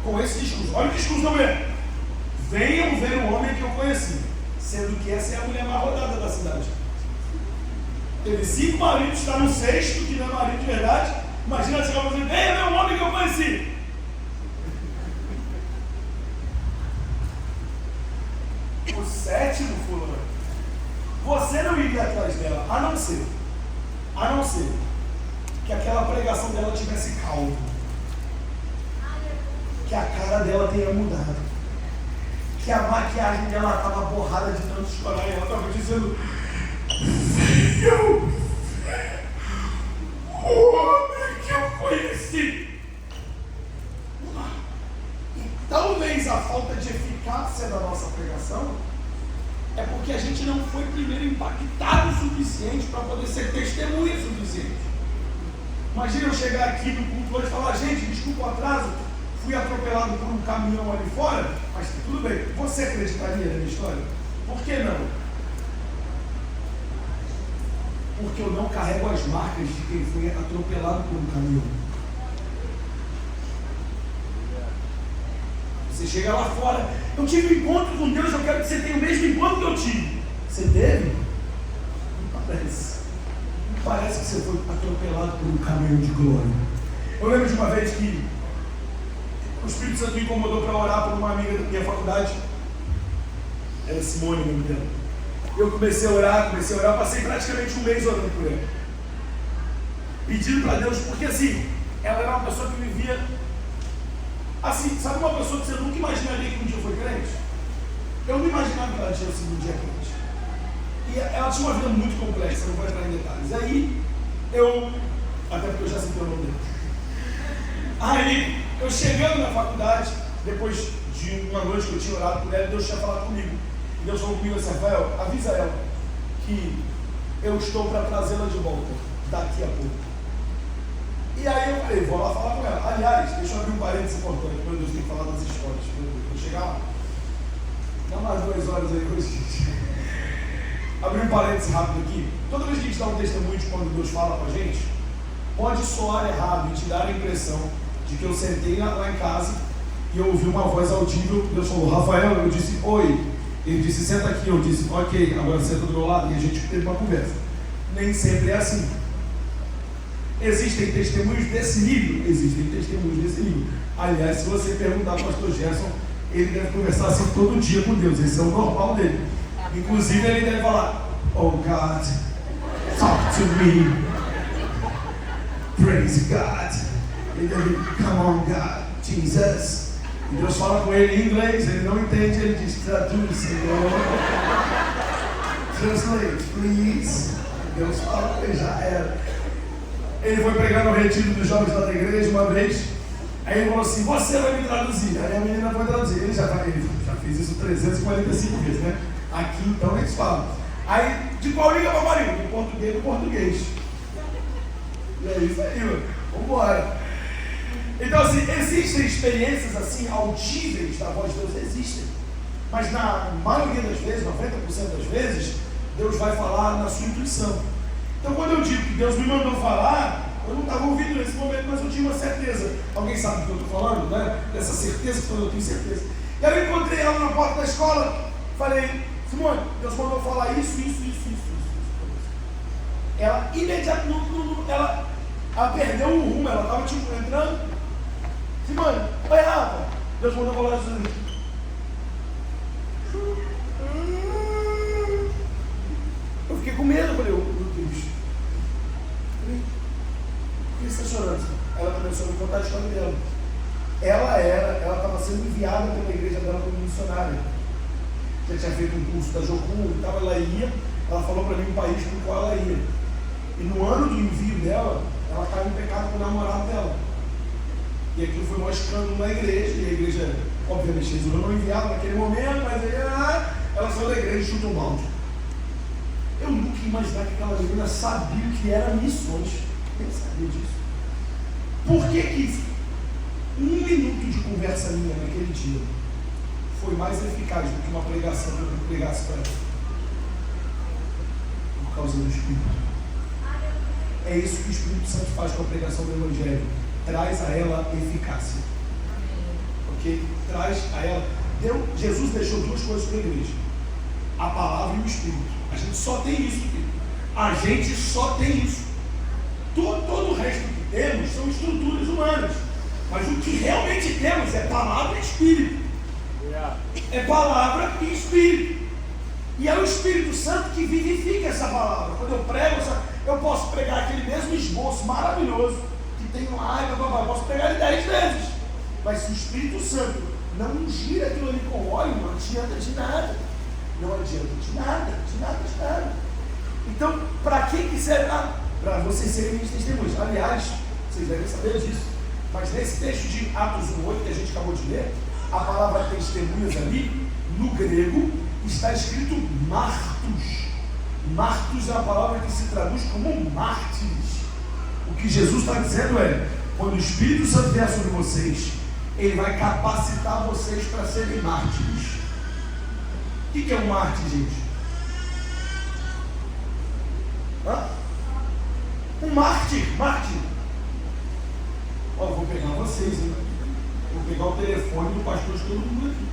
com esse discurso? Olha o discurso da mulher: venham ver o homem que eu conheci, sendo que essa é a mulher mais rodada da cidade. Teve 5 maridos, está no 6º, que não é marido de verdade. Imagina se ela dizer: venha ver o homem que eu conheci. O 7º fulano, você não iria atrás dela, a não ser que aquela pregação dela tivesse caldo, que a cara dela tenha mudado, que a maquiagem dela estava borrada de tanto chorar, e ela estava dizendo: eu o homem que eu conheci. E talvez a falta de eficácia da nossa pregação é porque a gente não foi primeiro impactado o suficiente para poder ser testemunha suficiente. Imagina eu chegar aqui no culto hoje e falar: gente, desculpa o atraso, fui atropelado por um caminhão ali fora, mas tudo bem. Você acreditaria na minha história? Por que não? Porque eu não carrego as marcas de quem foi atropelado por um caminhão. Você chega lá fora: eu tive um encontro com Deus, eu quero que você tenha o mesmo encontro que eu tive. Você teve? Não parece. Não parece que você foi atropelado por um caminhão de glória. Eu lembro de uma vez que o Espírito Santo me incomodou para orar por uma amiga da minha faculdade. Era Simone, o nome dela. Eu comecei a orar, passei praticamente um mês orando por ela, pedindo para Deus, porque assim, ela era uma pessoa que vivia assim, sabe, uma pessoa que você nunca imaginaria que um dia foi crente? Eu não imaginava que ela tinha sido um dia crente. E ela tinha uma vida muito complexa, não vou entrar em detalhes. Aí, até porque eu já citei o nome dele. Aí, eu chegando na faculdade, depois de uma noite que eu tinha orado por ela, Deus tinha falado comigo. E Deus falou comigo assim: Rafael, avisa ela que eu estou para trazê-la de volta daqui a pouco. E aí eu falei: vou lá falar com ela. Aliás, deixa eu abrir um parênteses importante. Meu Deus, tem que falar das histórias. Vou chegar lá. Dá umas 2 horas aí com isso. Abrir um parênteses rápido aqui. Toda vez que a gente dá um testemunho de quando Deus fala com a gente, pode soar errado e te dar a impressão de que eu sentei lá em casa e eu ouvi uma voz audível. Deus falou: Rafael. Eu disse: oi. Ele disse: senta aqui. Eu disse: ok, agora senta do meu lado. E a gente teve uma conversa. Nem sempre é assim. Existem testemunhos desse nível? Existem testemunhos desse nível. Aliás, se você perguntar ao pastor Gerson, ele deve conversar assim todo dia com Deus. Esse é o normal dele. Inclusive, ele deve falar: oh God, talk to me. Praise God. Ele deve: come on God, Jesus. E Deus fala com ele em inglês, ele não entende, ele diz, traduz, Senhor. Translate, please. Deus fala com ele, já era. Ele foi pregar no retiro dos jovens lá da igreja uma vez. Aí ele falou assim, você vai me traduzir. Aí a menina foi traduzir. Ele já fez isso 345 vezes, né? Aqui então eles falam. Aí, de qual língua, Marinho? Do português do português. E é isso aí, mano. Vambora. Então, assim, existem experiências assim, audíveis da voz de Deus, existem. Mas na maioria das vezes, 90% das vezes, Deus vai falar na sua intuição. Então, quando eu digo que Deus me mandou falar, eu não estava ouvindo nesse momento, mas eu tinha uma certeza. Alguém sabe do que eu estou falando, né? Dessa certeza, quando eu tenho certeza. E aí eu encontrei ela na porta da escola, falei, Simone, Deus mandou falar isso. Ela imediatamente, ela perdeu o rumo, ela estava tipo entrando. Simone, oi Rafa, Deus mandou falar isso. Eu fiquei com medo, eu falei, meu Deus. Por que você está chorando? Ela começou a me contar a história dela. Ela estava sendo enviada pela igreja dela como missionária. Já tinha feito um curso da Jocum e tal, ela falou para mim um país para o qual ela ia. E no ano do envio dela, ela caiu em pecado com o namorado dela. E aquilo foi um escândalo na igreja, e a igreja, obviamente, resolveu não enviá-la naquele momento, mas aí ela saiu da igreja e chutou o balde. Eu nunca ia imaginar que aquela menina sabia o que era missões. Nem sabia disso. Por que 1 minuto de conversa minha naquele dia foi mais eficaz do que uma pregação que eu pregasse para ela? Por causa do Espírito. É isso que o Espírito Santo faz com a pregação do Evangelho. Traz a ela eficácia. Ok? Traz a ela. Jesus deixou 2 coisas para a igreja: a palavra e o Espírito. A gente só tem isso, filho. A gente só tem isso. Todo o resto que temos são estruturas humanas. Mas o que realmente temos é palavra e Espírito. É palavra e Espírito. E é o Espírito Santo que vivifica essa palavra. Quando eu prego, eu posso pregar aquele mesmo esboço maravilhoso que tem uma raiva, eu posso pregar ele 10 vezes. Mas se o Espírito Santo não ungir aquilo ali com óleo, não adianta de nada. Não adianta de nada, de nada. Então, para que serve? Para vocês serem minhas testemunhas. Aliás, vocês devem saber disso. Mas nesse texto de Atos 1:8 que a gente acabou de ler, a palavra testemunhas ali, no grego, está escrito martos. Martos é a palavra que se traduz como mártires. O que Jesus está dizendo é, quando o Espírito Santo vier sobre vocês, ele vai capacitar vocês para serem mártires. O que é um mártir, gente? Um mártir. Ó, vou pegar vocês, hein? Vou pegar o telefone do pastor de todo mundo aqui.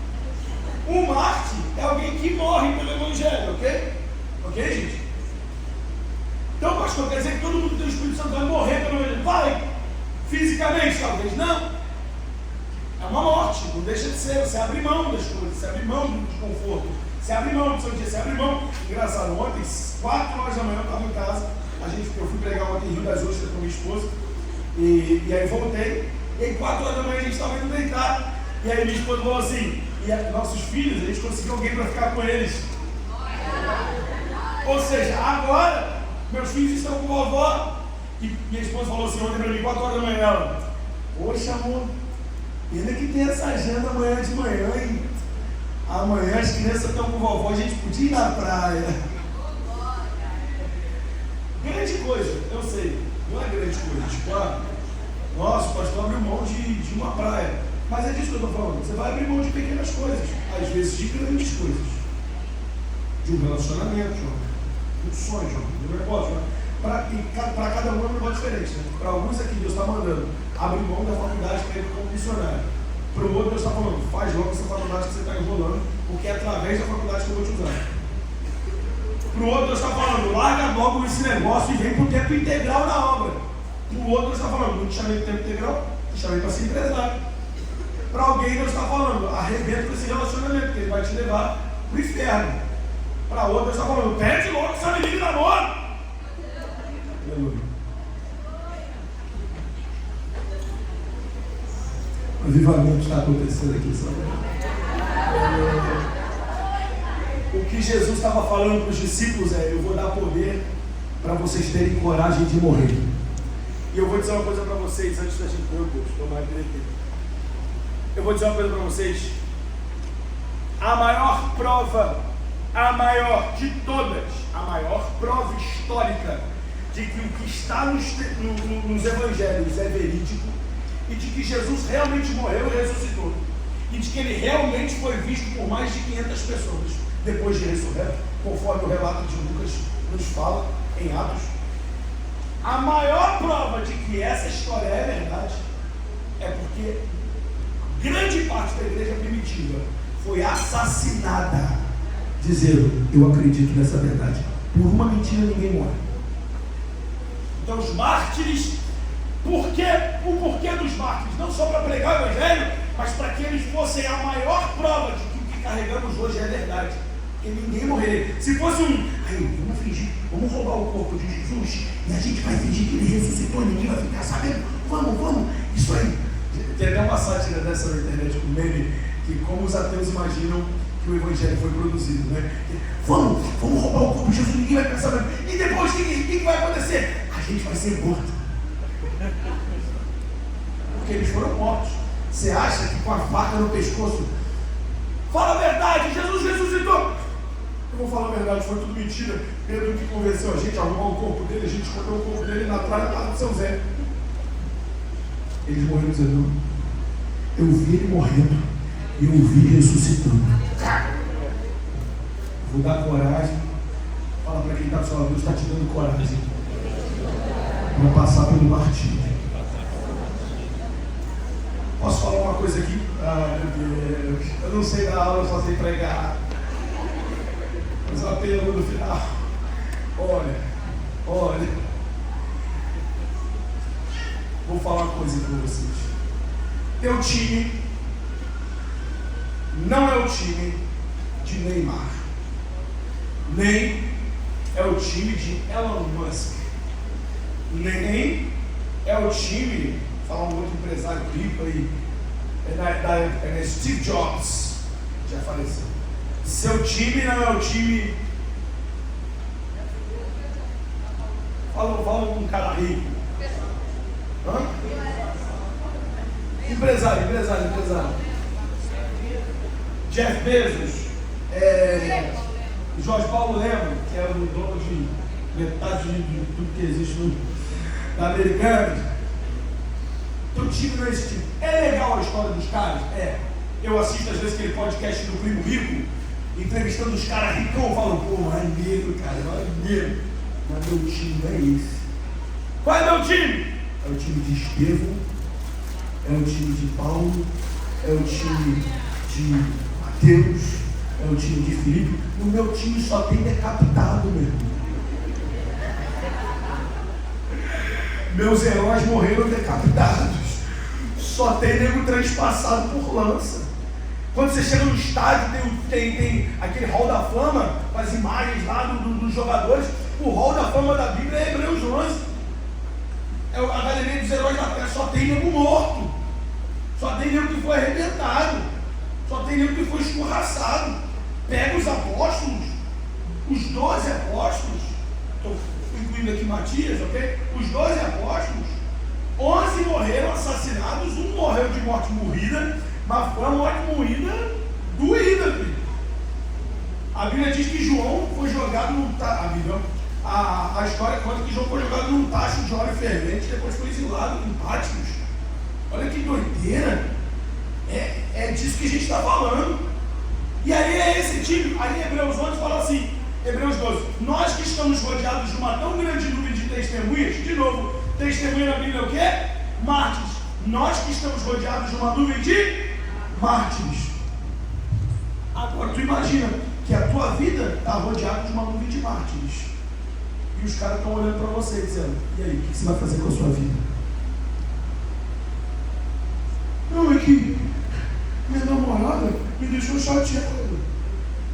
Um mártir é alguém que morre pelo Evangelho, ok? Ok, gente? Então, pastor, quer dizer que todo mundo que tem o Espírito Santo vai morrer pelo Evangelho? Vai! Fisicamente, talvez não. É uma morte, não deixa de ser. Você abre mão das coisas, você abre mão do conforto, você abre mão do seu dia, você abre mão. Engraçado, ontem, 4 horas da manhã, eu estava em casa. Eu fui pregar ontem em Rio das Ostras com minha esposa. E aí voltei. E aí, 4 horas da manhã, a gente estava indo deitar. E aí, minha esposa falou assim: e nossos filhos, a gente conseguiu alguém para ficar com eles. Ou seja, agora, meus filhos estão com vovó. E minha esposa falou assim ontem para mim, 4 horas da manhã, ela: poxa, amor, ainda que tem essa agenda amanhã de manhã, hein? Amanhã as crianças estão com vovó, a gente podia ir na praia. Grande coisa, eu sei, não é grande coisa. Tipo, nossa, o pastor abriu mão de uma praia. Mas é disso que eu estou falando. Você vai abrir mão de pequenas coisas, às vezes de grandes coisas. De um relacionamento, de um sonho, de um negócio. Para cada um é um negócio diferente. Né? Para alguns aqui, Deus está mandando abrir mão da faculdade para ir como missionário. Para o outro, Deus está falando, faz logo essa faculdade que você está enrolando, porque é através da faculdade que eu vou te usar. Para o outro, Deus está falando, larga logo esse negócio e vem para o tempo integral na obra. Para o outro, Deus está falando, não te chamei para o tempo integral, te chamei para ser empresário. Para alguém, Deus está falando, arrebenta com esse relacionamento, porque ele vai te levar para o inferno. Para outro, Deus está falando, pede logo essa menina e namora. Aleluia. avivamento está acontecendo aqui, sabe? O que Jesus estava falando para os discípulos é: eu vou dar poder para vocês terem coragem de morrer. E eu vou dizer uma coisa para vocês antes da gente, meu Deus, tomar aqui. Eu vou dizer uma coisa para vocês. A maior prova, a maior de todas, a maior prova histórica de que o que está nos evangelhos é verídico e de que Jesus realmente morreu e ressuscitou e de que ele realmente foi visto por mais de 500 pessoas depois de ressurreto, conforme o relato de Lucas nos fala em Atos. A maior prova de que essa história é verdade é porque grande parte da igreja primitiva foi assassinada dizendo: eu acredito nessa verdade. Por uma mentira ninguém morre. Então os mártires, o porquê dos mártires? Não só para pregar o evangelho, mas para que eles fossem a maior prova de que o que carregamos hoje é verdade. Porque ninguém morreria. Se fosse vamos fingir, vamos roubar o corpo de Jesus e a gente vai fingir que ele ressuscitou, ninguém vai ficar sabendo. Vamos, isso aí. Tem até uma sátira dessa na internet, um meme, que como os ateus imaginam que o evangelho foi produzido, né? Vamos roubar o corpo de Jesus, ninguém vai ficar sabendo. E depois, o que vai acontecer? A gente vai ser morto. Porque eles foram mortos. Você acha que com a faca no pescoço, fala a verdade, Jesus ressuscitou? Eu vou falar a verdade, foi tudo mentira. Pedro que convenceu a gente a arrumar o corpo dele, a gente escondeu o corpo dele na praia do São Zé. Eles morreram dizendo: eu vi ele morrendo e eu vi ele ressuscitando. Vou dar coragem. Fala para quem está do seu lado: Deus está te dando coragem. Vou passar pelo martírio. Posso falar uma coisa aqui? Meu Deus. Eu não sei dar aula, eu só sei pregar. Mas uma pergunta no final. Olha. Vou falar uma coisa para vocês. Teu time não é o time de Neymar, nem é o time de Elon Musk, nem é o time, falar um outro empresário rico aí, é Steve Jobs, já faleceu. Seu time não é o time. Fala um cara rico. Hã? Empresário. Jeff Bezos, Jorge Paulo Lema, que é o dono de metade de tudo que existe na Americana. Teu time não é esse time. É legal a história dos caras? É. Eu assisto às vezes aquele podcast do Primo Rico, entrevistando os caras ricão, falando: pô, maneiro, cara, maneiro. Mas meu time não é esse. Qual é meu time? É o time de Estevão, é o time de Paulo, é o time de Mateus, é o time de Filipe. No meu time só tem decapitado, meu irmão. Meus heróis morreram decapitados. Só tem nego transpassado por lança. Quando você chega no estádio, tem aquele hall da fama, com as imagens lá dos jogadores. O hall da fama da Bíblia é Hebreus 11. É a galeria dos heróis da terra. Só tem nego morto. Só tem nego que foi arrebentado. Só tem nego que foi escorraçado. Pega os apóstolos, os 12 apóstolos, estou incluindo aqui Matias, ok? Os 12 apóstolos, 11 morreram assassinados, um morreu de morte morrida, mas foi uma morte morrida doída, filho. A Bíblia diz que João foi jogado num tacho. A história conta que João foi jogado num tacho de óleo fervente, depois foi exilado em Patmos. Olha que doideira. É disso que a gente está falando. E aí é esse time. Aí Hebreus 11 fala assim, Hebreus 12: nós que estamos rodeados de uma tão grande nuvem de testemunhas, de novo, testemunha na Bíblia é o quê? Mártires. Nós que estamos rodeados de uma nuvem de mártires. Agora tu imagina que a tua vida está rodeada de uma nuvem de mártires. E os caras estão olhando para você dizendo: e aí, o que você vai fazer com a sua vida? Não, é que minha namorada me deixou chateado.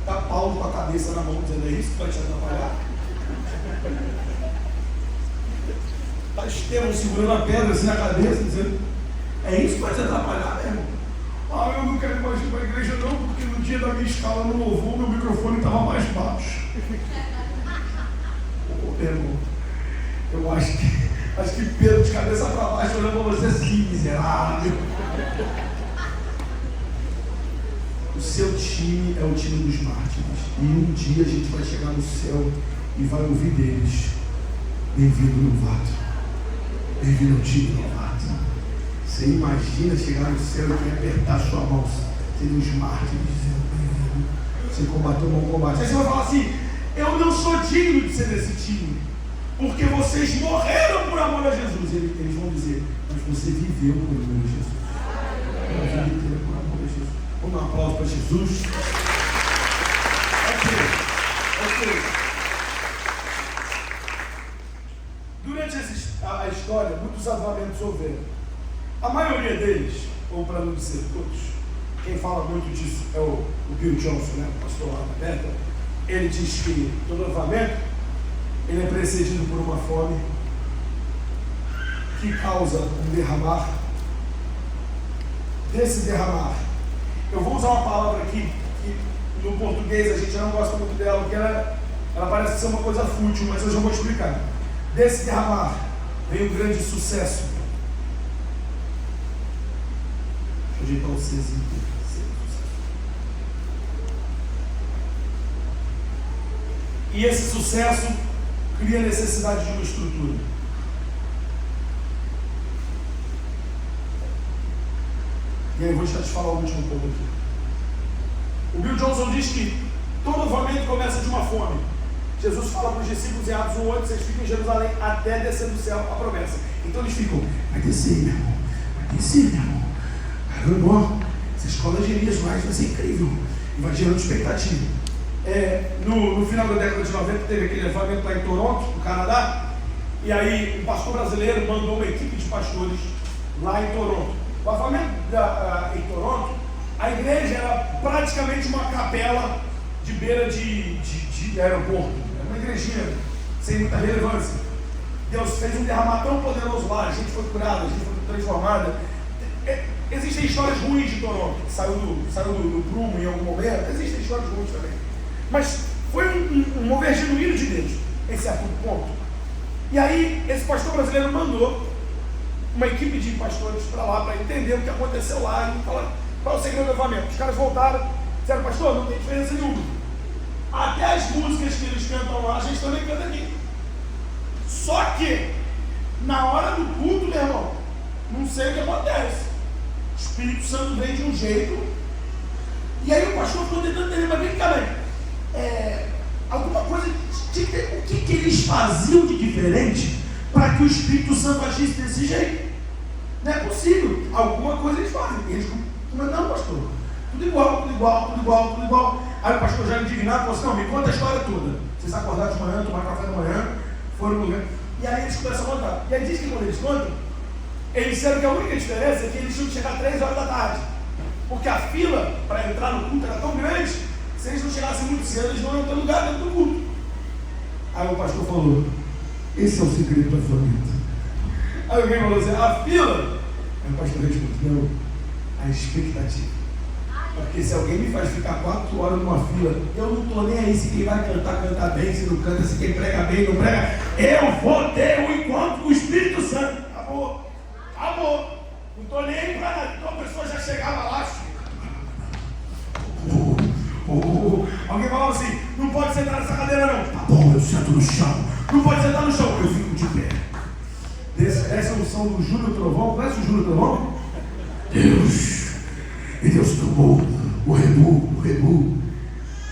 Tá Paulo com a cabeça na mão dizendo: é isso que vai te atrapalhar? Tá Estevão segurando a pedra assim na cabeça, dizendo: É isso que vai te atrapalhar, meu irmão. Ah, eu não quero mais ir para a igreja não, porque no dia da minha escala no louvor, meu microfone estava mais baixo. Meu irmão, eu acho que Pedro de cabeça para baixo olhando para você assim, miserável. O seu time é o time dos mártires. E um dia a gente vai chegar no céu e vai ouvir deles: bem-vindo, novato. Bem-vindo ao time, novato. Você imagina chegar no céu e apertar sua mão? Seriam os mártires dizendo: bem-vindo. Você combateu um bom combate. Aí você vai falar assim: eu não sou digno de ser desse time, porque vocês morreram por amor a Jesus. Eles vão dizer: mas você viveu por amor a Jesus. Vamos dar um aplauso para Jesus. Ok. Durante a história, muitos avivamentos houveram. A maioria deles, ou para não dizer todos, quem fala muito disso é o Bill Johnson, né? O pastor lá da Bethel. Ele diz que todo avivamento ele é precedido por uma fome que causa um derramar. Desse derramar, eu vou usar uma palavra aqui que no português a gente não gosta muito dela, porque ela parece ser uma coisa fútil, mas eu já vou explicar. Desse derramar vem um grande sucesso. Deixa eu ajeitar o Czinho. E esse sucesso cria necessidade de uma estrutura. E aí eu vou te falar o último ponto aqui. O Bill Johnson diz que todo avivamento começa de uma fome. Jesus fala para os discípulos em Atos 1:8: vocês ficam em Jerusalém até descer do céu a promessa. Então eles ficam: vai descer, meu irmão, vai descer, meu irmão. Caramba, essa escola de Elias vai ser incrível. E vai gerando expectativa. No final da década de 90 teve aquele avivamento lá em Toronto, no Canadá. E aí um pastor brasileiro mandou uma equipe de pastores lá em Toronto. O avivamento em Toronto, a igreja era praticamente uma capela de beira de aeroporto. Era uma igrejinha sem muita relevância. Deus fez um derramar tão poderoso lá, a gente foi curada, a gente foi transformada. Existem histórias ruins de Toronto, que saiu do prumo em algum momento. Existem histórias ruins também. Mas foi um mover genuíno de Deus. Esse é o ponto. E aí, esse pastor brasileiro mandou uma equipe de pastores para lá, para entender o que aconteceu lá e falar qual é o segredo do avivamento. Os caras voltaram, disseram: pastor, não tem diferença nenhuma. Até as músicas que eles cantam lá, a gente também canta aqui. Só que, na hora do culto, meu irmão, não sei o que acontece. O Espírito Santo vem de um jeito. E aí o pastor ficou tentando entender, mas vem cá, bem. Alguma coisa, o que eles faziam de diferente para que o Espírito Santo agisse desse jeito? Não é possível. Alguma coisa eles fazem. Eles não, pastor. Tudo igual. Aí o pastor já indignado falou assim: não, me conta a história toda. Vocês acordaram de manhã, tomaram café da manhã, foram no lugar. E aí eles começam a contar. E aí diz que quando eles contam, eles disseram que a única diferença é que eles tinham que chegar 3 horas da tarde. Porque a fila para entrar no culto era tão grande, que se eles não chegassem muito cedo, eles não iam ter lugar dentro do culto. Aí o pastor falou: esse é o segredo do avivamento. Aí alguém falou assim: a fila? Aí o pastor respondeu: a expectativa. Porque se alguém me faz ficar 4 horas numa fila, eu não estou nem aí se quem vai cantar, canta bem, se não canta, se quem prega bem, não prega. Eu vou ter um encontro com o Espírito Santo. Acabou. Não estou nem aí para nada. Então a pessoa já chegava lá. Alguém falava assim: não pode sentar nessa cadeira não. Tá bom, eu sento no chão. Não pode sentar no chão, eu fico de pé. Essa é a unção do Júlio Trovão. Conhece o Júlio Trovão? E Deus tomou o rebu.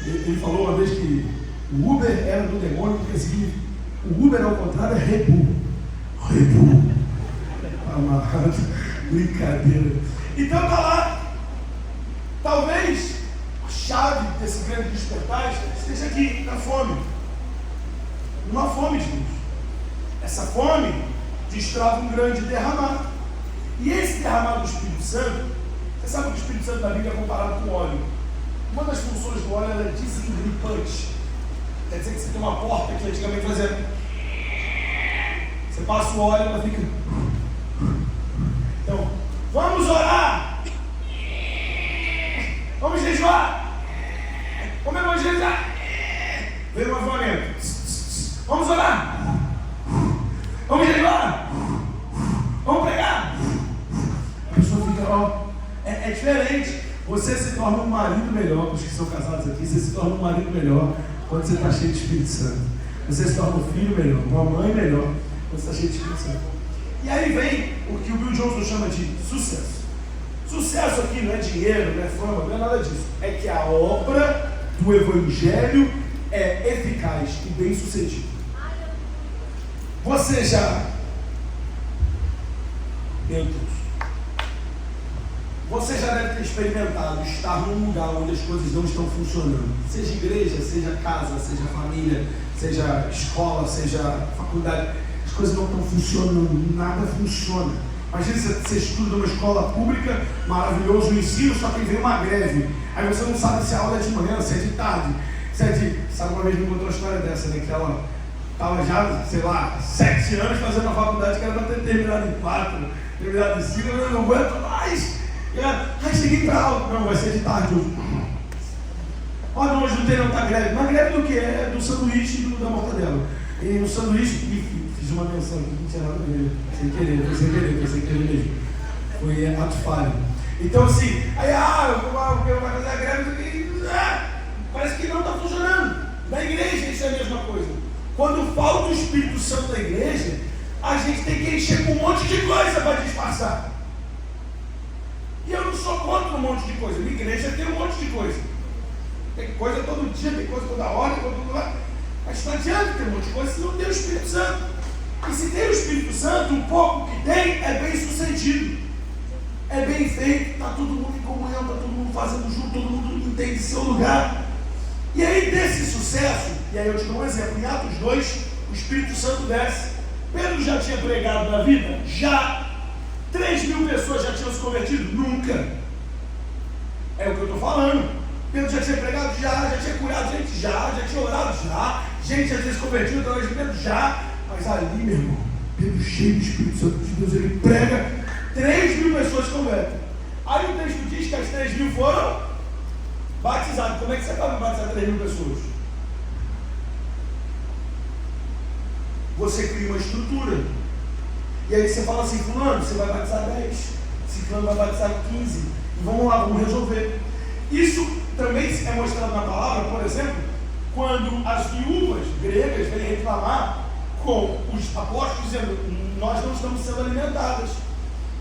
Ele falou uma vez que o Uber era do demônio, porque assim, o Uber ao contrário é rebu. Amarrado, brincadeira. Então tá lá. Talvez a chave desse grande despertar esteja aqui, na fome. Uma fome de Deus. Essa fome destrava um grande derramar. E esse derramar do Espírito Santo, você sabe que o Espírito Santo da Bíblia é comparado com óleo. Uma das funções do óleo é desengripante. Quer dizer que você tem uma porta que antigamente fazia. Você passa o óleo e ela fica. Então, Vamos orar. Vamos jejuar. Vamos evangelizar. Veio um avivamento. Vamos orar. Vamos jejuar. Vamos pregar. A pessoa fica, ó, é diferente. Você se torna um marido melhor, os que são casados aqui, você se torna um marido melhor quando você está cheio de Espírito Santo. Você se torna um filho melhor, uma mãe melhor quando você está cheio de Espírito Santo. E aí vem o que o Bill Johnson chama de sucesso. Sucesso aqui não é dinheiro, não é fama, não é nada disso. É que a obra do Evangelho é eficaz e bem sucedida. Você já... Meu Deus. Você já deve ter experimentado estar num lugar onde as coisas não estão funcionando. Seja igreja, seja casa, seja família, seja escola, seja faculdade. As coisas não estão funcionando, nada funciona. Imagina você estuda numa escola pública, maravilhoso o ensino, só que vem uma greve. Aí você não sabe se a aula é de manhã, se é de tarde, se é de... Sabe, uma vez me contou uma história dessa, né? Que ela estava já, sei lá, 7 anos fazendo a faculdade, que era para ter terminado em 4, terminado em 5, eu não aguento mais. Aí cheguei para aula, não, vai ser de tarde hoje. Olha, hoje não tem não, tá greve. Mas greve do que? É do sanduíche e da mortadela. E no sanduíche, fiz uma menção aqui, não tinha nada a ver. Sem querer mesmo. Foi ato falho. Então assim, aí eu vou fazer a greve, parece que não está funcionando. Na igreja isso é a mesma coisa. Quando falta o Espírito Santo da igreja, a gente tem que encher com um monte de coisa para disfarçar. E eu não sou contra um monte de coisa. Na igreja tem um monte de coisa. Tem coisa todo dia, tem coisa toda hora, toda hora. Mas não adianta ter um monte de coisa se não tem o Espírito Santo. E se tem o Espírito Santo, o pouco que tem é bem sucedido. É bem feito, está todo mundo em comunhão, está todo mundo fazendo junto, todo mundo entende seu lugar. E aí desse sucesso, e aí eu te dou um exemplo, em Atos 2, o Espírito Santo desce. Pedro já tinha pregado na vida? Já. 3.000 pessoas já tinham se convertido? Nunca. É o que eu estou falando. Pedro já tinha pregado? Já tinha curado gente? Já tinha orado? Já. Gente já tinha se convertido através de Pedro? Já. Mas ali, meu irmão, Pedro cheio do Espírito Santo de Deus, ele prega, 3.000 pessoas se convertem. Aí o texto diz que as 3.000 foram batizadas. Como é que você acaba de batizar 3.000 pessoas? Você cria uma estrutura. E aí você fala assim, fulano, você vai batizar 10, ciclano vai batizar 15, e vamos lá, vamos resolver. Isso também é mostrado na palavra, por exemplo, quando as viúvas gregas vêm reclamar com os apóstolos, dizendo, nós não estamos sendo alimentadas.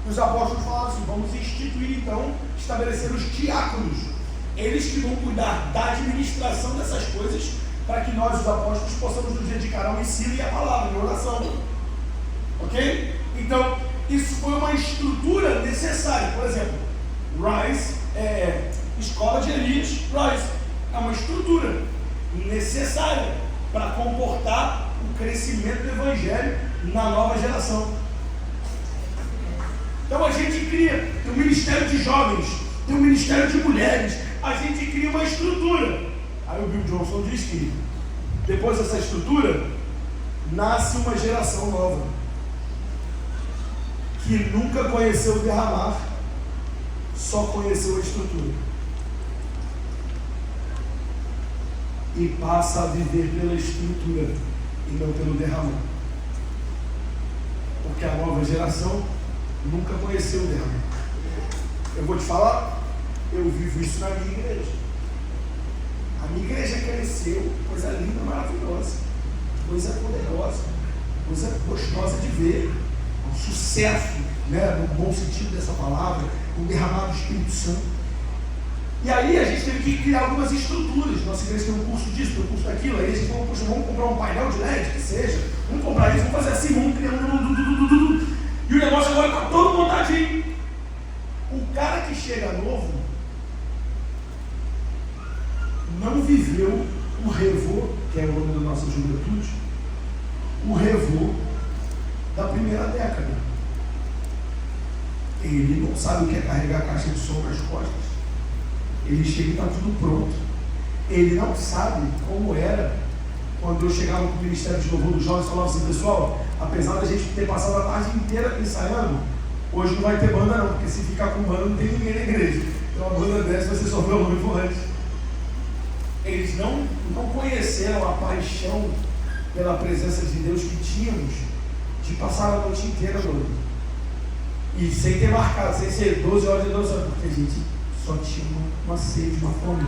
E os apóstolos falaram assim, vamos instituir então, estabelecer os diáconos, eles que vão cuidar da administração dessas coisas, para que nós, os apóstolos, possamos nos dedicar ao ensino e à palavra, à oração. Ok? Então, isso foi uma estrutura necessária. Por exemplo, Rise, Escola de Elias, Rise, é uma estrutura necessária para comportar o crescimento do Evangelho na nova geração. Então a gente cria, tem um ministério de jovens, tem um ministério de mulheres, a gente cria uma estrutura. Aí o Bill Johnson diz que depois dessa estrutura nasce uma geração nova que nunca conheceu o derramar, só conheceu a estrutura e passa a viver pela estrutura e não pelo derramar, porque a nova geração nunca conheceu o derramar. Eu vou te falar, eu vivo isso na minha igreja. A minha igreja cresceu, coisa linda, maravilhosa, coisa poderosa, coisa gostosa de ver, um sucesso, né, no bom sentido dessa palavra, um derramado do Espírito Santo. E aí a gente teve que criar algumas estruturas. Nossa igreja tem um curso disso, tem um curso daquilo. Aí a gente falou, poxa, vamos comprar um painel de LED, que seja, vamos comprar isso, vamos fazer assim, vamos criar e o negócio agora está todo montadinho. O cara que chega novo não viveu o revô, que é o nome da nossa juventude, o revô da primeira década. Ele não sabe o que é carregar a caixa de som nas costas. Ele chega e está tudo pronto. Ele não sabe como era quando eu chegava com o Ministério de Louvor dos Jovens e falava assim, pessoal, apesar da gente ter passado a tarde inteira ensaiando, Hoje não vai ter banda não, porque se ficar com banda não tem ninguém na igreja. Então a banda dessa vai ser só meu noivo antes. Eles não conheceram a paixão pela presença de Deus que tínhamos de passar a noite inteira noivo. E sem ter marcado, sem ser 12 horas de adoração, porque a gente só tinha uma sede, uma fome.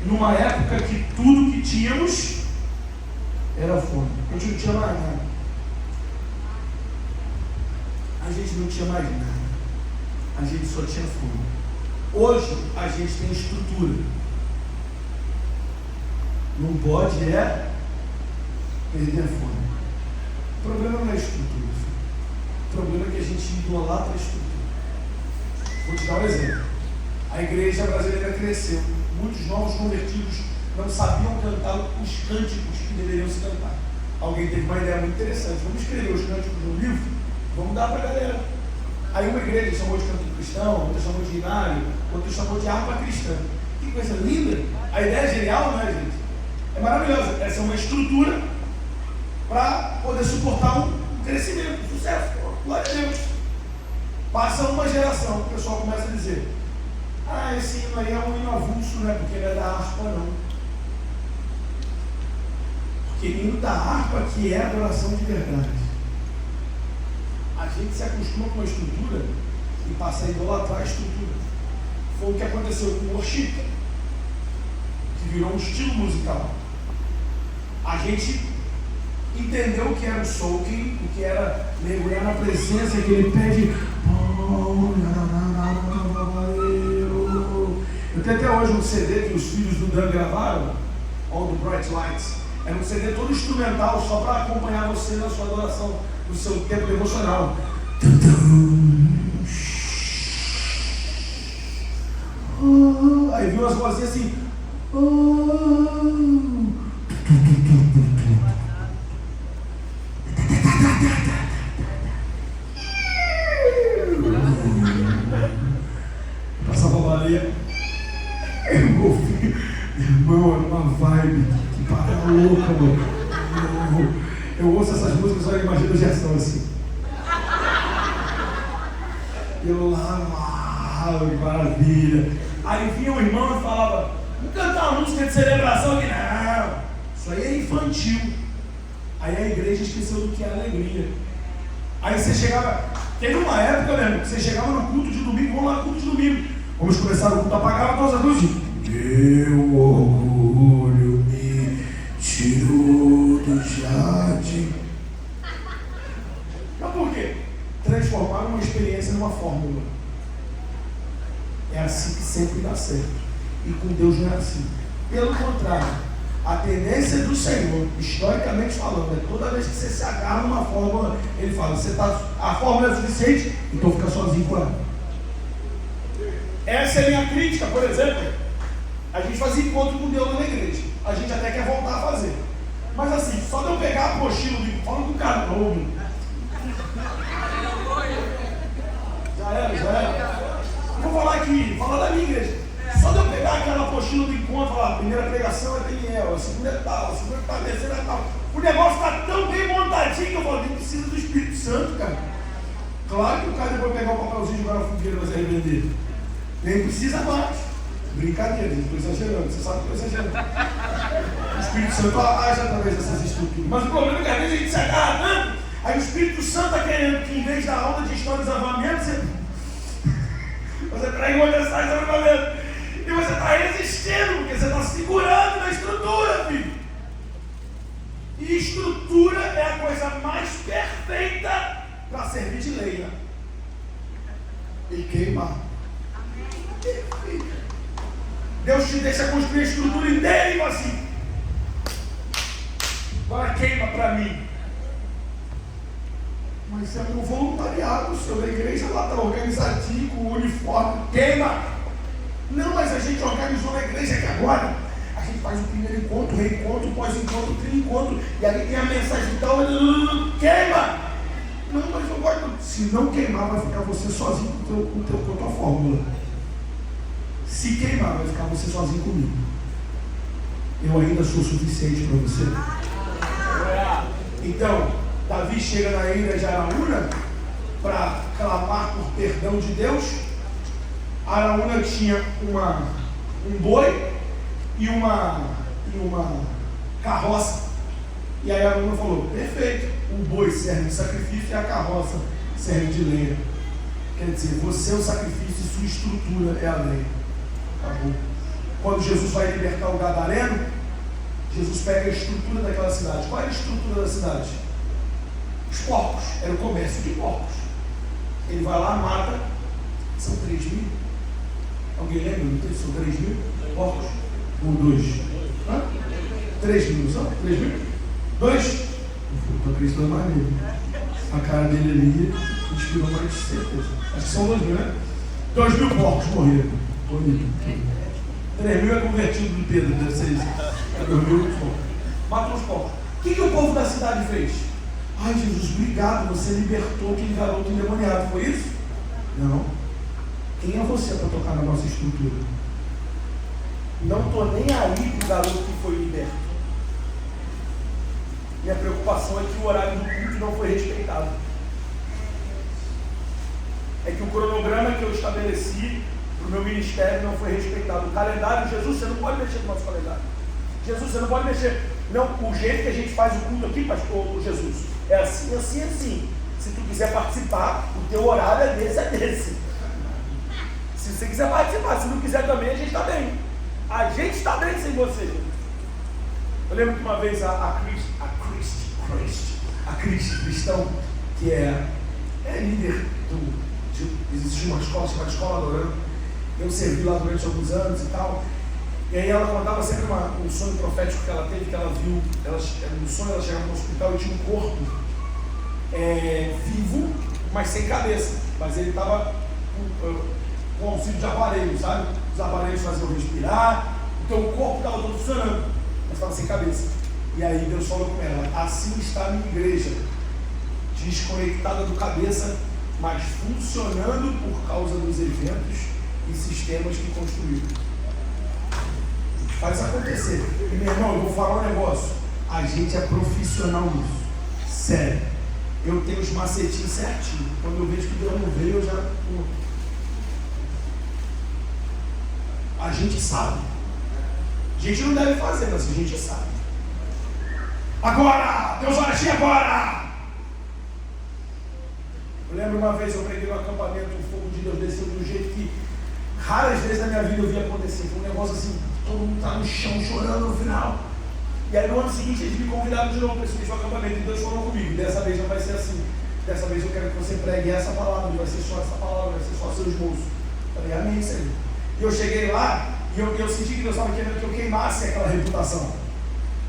Numa época que tudo que tínhamos era fome. A gente não tinha mais nada. A gente não tinha mais nada. A gente só tinha fome. Hoje a gente tem estrutura. Não pode perder a fome. O problema não é a estrutura. O problema é que a gente idolatra a estrutura. Vou te dar um exemplo. A igreja brasileira cresceu. Muitos novos convertidos não sabiam cantar os cânticos que deveriam se cantar. Alguém teve uma ideia muito interessante. Vamos escrever os cânticos no livro? Vamos dar para a galera. Aí uma igreja chamou de canto cristão, outra chamou de hinário, outra chamou de harpa cristã. Que coisa linda! A ideia é genial, não é, gente? É maravilhosa. Essa é uma estrutura para poder suportar um crescimento, um sucesso. Glória a Deus. Passa uma geração, o pessoal começa a dizer: ah, esse hino aí é um hino avulso, não é porque ele é da harpa, não. Porque hino da harpa que é adoração de verdade. A gente se acostuma com a estrutura e passa a idolatrar a estrutura. Foi o que aconteceu com o worship, que virou um estilo musical. A gente entendeu o que era o soaking, o que era mergulhar na presença, que ele pede. Eu tenho até hoje um CD que os filhos do Dan gravaram, All the Bright Lights. Era um CD todo instrumental, só para acompanhar você na sua adoração, no seu tempo devocional. Aí viu as vozinhas assim. Passava a baleia. Irmão, era uma vibe que parada louca, mano. Eu ouço essas músicas, só imagino Gerson assim. Eu lá, que maravilha. Aí vinha um irmão e falava: vamos cantar uma música de celebração aqui. Não, isso aí é infantil. Aí a igreja esqueceu do que é alegria. Aí você chegava, teve uma época, lembro, que você chegava no culto de domingo, vamos lá no culto de domingo. Vamos começar o culto, apagava todas as luzes. Meu orgulho me tirou do jardim. Mas por quê? Transformar uma experiência numa fórmula. É assim que sempre dá certo. E com Deus não é assim. Pelo contrário, a tendência do Senhor, historicamente falando, é toda vez que você se agarra numa fórmula, Ele fala: a fórmula é suficiente, então fica sozinho com ela. Essa é a minha crítica, por exemplo. A gente fazia encontro com Deus na igreja. A gente até quer voltar a fazer. Mas assim, só de eu pegar a apostila do fala do cara novo. Já era. Vou falar aqui, falar da minha igreja. Só de eu pegar aquela apostila do encontro, falar: a primeira pregação é Daniel, a segunda é tal, a segunda é tal, a terceira é tal. O negócio está tão bem montadinho que eu falo: nem precisa do Espírito Santo, cara. Claro que o cara depois pegar o papelzinho e jogar na fogueira vai se arrepender. Nem precisa mais. Brincadeira, gente, estou exagerando, você sabe que eu estou exagerando. O Espírito Santo age através dessas estruturas. Mas o problema é que às vezes a gente se agarra tanto, aí o Espírito Santo está querendo que, em vez da aula de história dos avivamentos, você traga uma mensagem de avivamento. E você está resistindo, porque você está segurando na estrutura, filho. E estrutura é a coisa mais perfeita para servir de leia. E queimar. Deus te deixa construir a estrutura inteira e fala assim: agora queima para mim. Mas isso é um voluntariado, o senhor da igreja lá está organizadinho, com o uniforme, queima. Não, mas a gente organizou na igreja que agora a gente faz o primeiro encontro, o reencontro, o pós-encontro, o tri-encontro, e aí tem a mensagem e tal, queima. Não, mas eu gosto. Se não queimar, vai ficar você sozinho com a tua fórmula. Se queimar, vai ficar você sozinho comigo. Eu ainda sou suficiente para você. Então, Davi chega na ilha de Araúna para clamar por perdão de Deus. Araúna tinha um boi e uma carroça. E aí Araúna falou: perfeito, o boi serve de sacrifício e a carroça serve de lenha. Quer dizer, você é o sacrifício e sua estrutura é a lenha. Acabou. Quando Jesus vai libertar o gadareno, Jesus pega a estrutura daquela cidade. Qual era a estrutura da cidade? Os porcos. Era o comércio de porcos. Ele vai lá, mata. São 3.000? Alguém lembra? Não tem? São 3.000 porcos? Ou 2? 3.000, são? 3.000? 2? Estou acreditando mais nele. A cara dele ali inspirou mais de certeza. Acho que são 2.000, né? 2.000 porcos morreram. Bonito. 3.000 é convertido do Pedro, deve ser isso. 2.000 matou os porcos. O que o povo da cidade fez? Ai, Jesus, obrigado, você libertou aquele garoto endemoniado. Foi isso? Não. Quem é você para tocar na nossa estrutura? Não estou nem aí para o garoto que foi liberto. Minha preocupação é que o horário do culto não foi respeitado. É que o cronograma que eu estabeleci para o meu ministério não foi respeitado. O calendário, Jesus, você não pode mexer no nosso calendário. Jesus, você não pode mexer. Não, o jeito que a gente faz o culto aqui, pastor Jesus, é assim, assim, assim. Se tu quiser participar, o teu horário é desse. Se você quiser participar, se não quiser também, a gente está bem. A gente está bem sem você. Eu lembro que uma vez a Cristi Cristão, que é líder existe uma escola chamada Escola Adorando. Eu servi lá durante alguns anos e tal. E aí ela contava sempre um sonho profético que ela teve, que ela viu, no sonho ela chegava no hospital e tinha um corpo vivo, mas sem cabeça. Mas ele estava com auxílio de aparelho, sabe? Os aparelhos faziam respirar, então o corpo estava todo funcionando, mas estava sem cabeça. E aí Deus falou com ela: assim está a minha igreja, desconectada do cabeça, mas funcionando por causa dos eventos e sistemas que construíram. Faz acontecer. E meu irmão, eu vou falar um negócio. A gente é profissional nisso. Sério. Eu tenho os macetinhos certinho. Quando eu vejo que Deus não veio, eu já... A gente sabe. A gente não deve fazer, mas a gente sabe. Agora! Deus vai agir agora! Eu lembro uma vez eu preguei no acampamento, o fogo de Deus desceu de um jeito que raras vezes na minha vida eu vi acontecer. Foi um negócio assim, todo mundo está no chão chorando no final. E aí no ano seguinte eles me convidaram de novo para esse mesmo acampamento e Deus falou comigo: dessa vez não vai ser assim. Dessa vez eu quero que você pregue essa palavra, vai ser só essa palavra, vai ser só seu esboço. Eu falei: amém, Senhor. E eu cheguei lá e eu senti que Deus estava querendo que eu queimasse aquela reputação.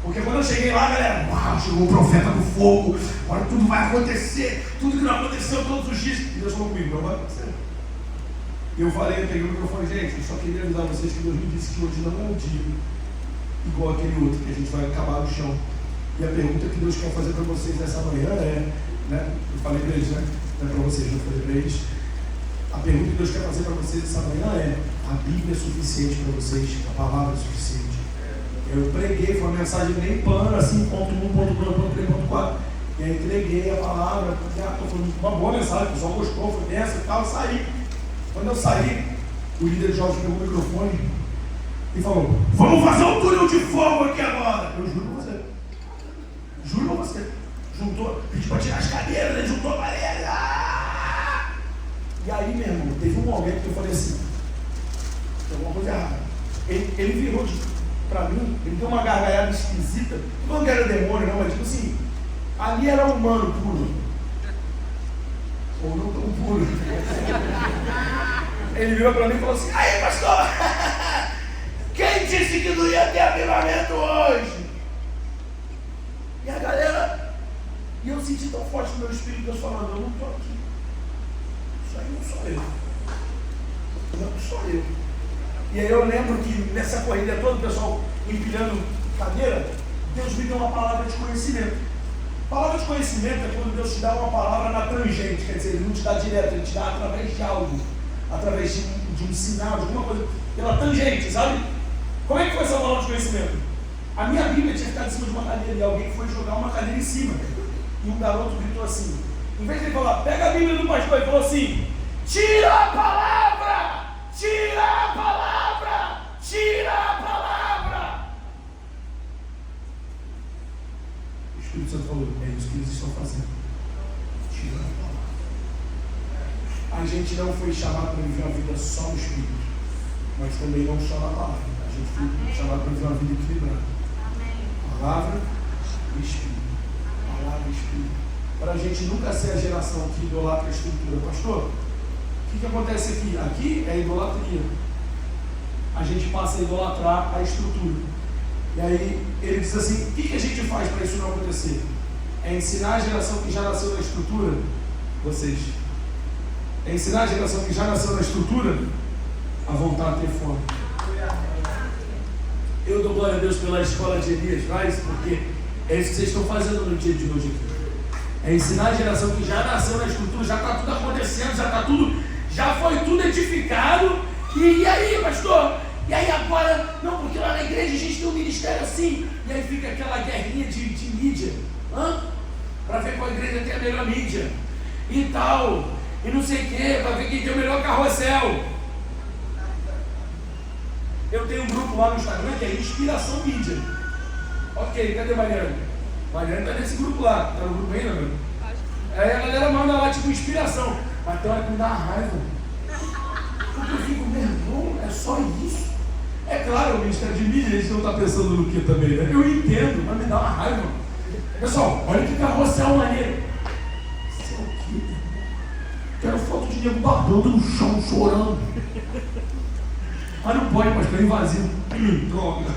Porque quando eu cheguei lá, galera, uau, chegou o profeta do fogo, agora tudo vai acontecer, tudo que não aconteceu todos os dias. E Deus falou comigo: não vai acontecer. E eu falei, eu peguei o microfone: gente, eu só queria avisar vocês que Deus me disse que hoje não é um dia igual aquele outro, que a gente vai acabar no chão. E a pergunta que Deus quer fazer para vocês nessa manhã é, né? Eu falei para eles, né? Não é para vocês, eu falei para eles. A pergunta que Deus quer fazer para vocês essa manhã é: a Bíblia é suficiente para vocês? A palavra é suficiente? Eu preguei, foi uma mensagem bem plana, assim, ponto 1, ponto 2, ponto 3, ponto 4. E aí entreguei a palavra, foi uma boa mensagem, o pessoal gostou, foi densa e tal, saí. Quando eu saí, o líder Jorge pegou o microfone e falou: vamos fazer um túnel de fogo aqui agora. Eu juro pra você. Juro pra você. Juntou, pediu pra tirar as cadeiras, ele juntou a parede. E aí, meu irmão, teve um momento que eu falei assim: tem alguma coisa errada. Ele virou pra mim, ele deu uma gargalhada esquisita. Não que era demônio, não, mas tipo assim, ali era humano puro. Ou não tão puro. Ele virou pra mim e falou assim: aí, pastor, quem disse que não ia ter avivamento hoje? E a galera, e eu senti tão forte no meu espírito, Deus falando: eu não estou aqui. Isso aí não sou eu. Não sou eu. E aí eu lembro que nessa corrida toda, o pessoal empilhando cadeira, Deus me deu uma palavra de conhecimento. Palavra de conhecimento é quando Deus te dá uma palavra na tangente, quer dizer, Ele não te dá direto, Ele te dá através de algo, através de um sinal, de alguma coisa, pela tangente, sabe? Como é que foi essa palavra de conhecimento? A minha Bíblia tinha ficado em cima de uma cadeira e alguém foi jogar uma cadeira em cima. E um garoto gritou assim: Em vez de ele falar, pega a Bíblia do pastor, ele falou assim: tira a palavra! Tira a palavra! Tira a palavra! O Espírito Santo falou: é isso que eles estão fazendo. Tira a palavra. A gente não foi chamado para viver uma vida só no Espírito, mas também não só na palavra. A gente foi chamado para viver uma vida equilibrada. Palavra e Espírito. Palavra e Espírito. Para a gente nunca ser a geração que idolatra a estrutura. Pastor, o que acontece aqui? Aqui é idolatria. A gente passa a idolatrar a estrutura. E aí ele diz assim: o que a gente faz para isso não acontecer? É ensinar a geração que já nasceu na estrutura, vocês. É ensinar a geração que já nasceu na estrutura a voltar a ter fome. Eu dou glória a Deus pela escola de Elias Reis, porque é isso que vocês estão fazendo no dia de hoje aqui. É ensinar a geração que já nasceu na estrutura, já está tudo acontecendo, já foi tudo edificado. E aí, pastor? E aí agora, não, porque lá na igreja a gente tem um ministério assim. E aí fica aquela guerrinha de mídia, para ver qual igreja tem a melhor mídia e tal, e não sei o que, para ver quem tem o melhor carrossel. Eu tenho um grupo lá no Instagram que é Inspiração Mídia. Ok, cadê Mariana? Mariana está nesse grupo lá. Está no grupo ainda, meu? Aí a galera manda lá tipo inspiração. Mas tem hora que me dá raiva. Porque eu fico, meu irmão, é só isso? É claro, o Ministério de Mídia, a gente não está pensando no que também, né? Eu entendo, mas me dá uma raiva. Pessoal, olha que carrossel maneiro. Isso é o quê? Quero foto de nego babando no chão, chorando. Mas não pode, pastor, é invasivo. Droga.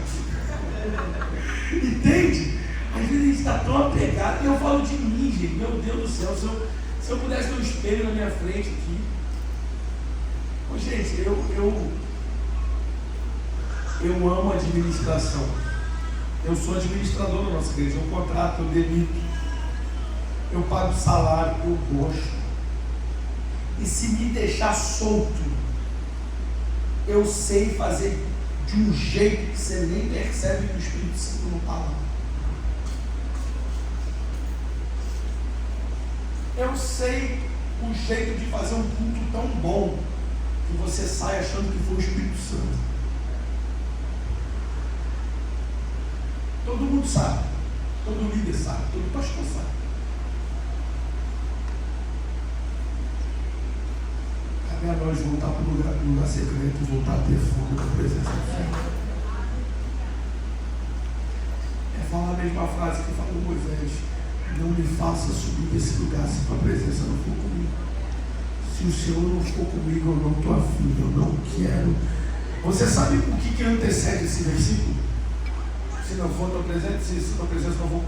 Entende? Às vezes a gente está tão apegado. E eu falo de mim, gente. Meu Deus do céu. Se eu pudesse ter um espelho na minha frente aqui. Ô, gente, eu amo administração. Eu sou administrador da nossa igreja. Eu contrato, eu demito. Eu pago salário, eu gosto. E se me deixar solto, eu sei fazer de um jeito que você nem percebe que o Espírito Santo não está lá. Eu sei o jeito de fazer um culto tão bom que você sai achando que foi o Espírito Santo. Todo mundo sabe, todo líder sabe, todo pastor sabe. Cabe a nós voltar para o lugar secreto e voltar a ter fome da presença do Senhor. É falar a mesma frase que falou Moisés: não me faça subir desse lugar se a presença não for comigo. Se o Senhor não for comigo, eu não estou afim, eu não quero. Você sabe o que antecede esse versículo? Se não for tua presença, se tua presença não for,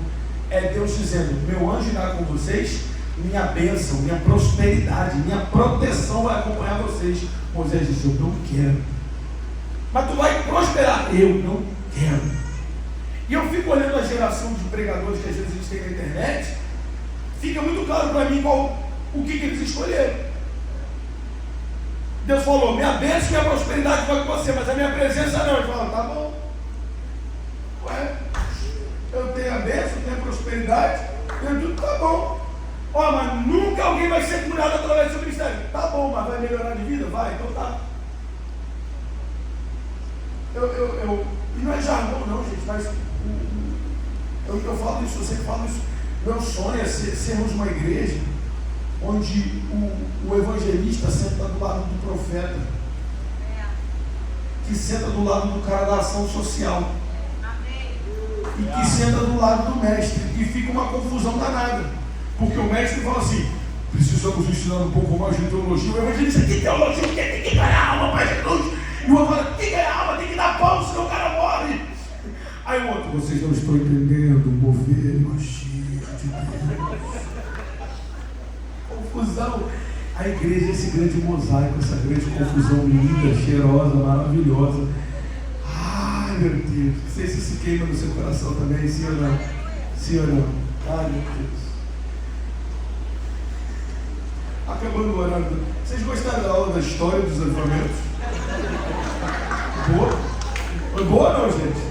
é Deus dizendo: meu anjo irá com vocês, minha bênção, minha prosperidade, minha proteção vai acompanhar vocês. Moisés disse: eu não quero. Mas tu vai prosperar. Eu não quero. E eu fico olhando a geração de pregadores que às vezes a gente tem na internet, fica muito claro para mim o que eles escolheram. Deus falou: minha bênção e minha prosperidade vai com você, mas a minha presença não. Ele fala: tá bom. Ué, eu tenho a bênção, tenho a prosperidade, tenho tudo, tá bom. Ó, mas nunca alguém vai ser curado através do seu ministério. Tá bom, mas vai melhorar de vida? Vai, então tá. E não é jargão não, gente, mas eu falo isso, eu sempre falo isso. Meu sonho é sermos uma igreja onde o evangelista senta do lado do profeta, que senta do lado do cara da ação social, e que senta do lado do mestre, e fica uma confusão danada, porque o mestre fala assim: precisamos ensinar um pouco mais de teologia. O evangelista: que teologia? O que tem que ganhar alma para Jesus? E o outro fala: tem que ganhar alma, tem que dar pão, senão o cara morre. Aí o outro: vocês não estão entendendo o mover machinho de Deus. Confusão. A igreja é esse grande mosaico, essa grande confusão linda, cheirosa, maravilhosa. Ai, meu Deus. Não sei se isso queima no seu coração também, sim ou não? Sim ou não? Ai, meu Deus. Acabando o horário. Vocês gostaram da aula da história dos avivamentos? Boa? Foi boa ou não, gente?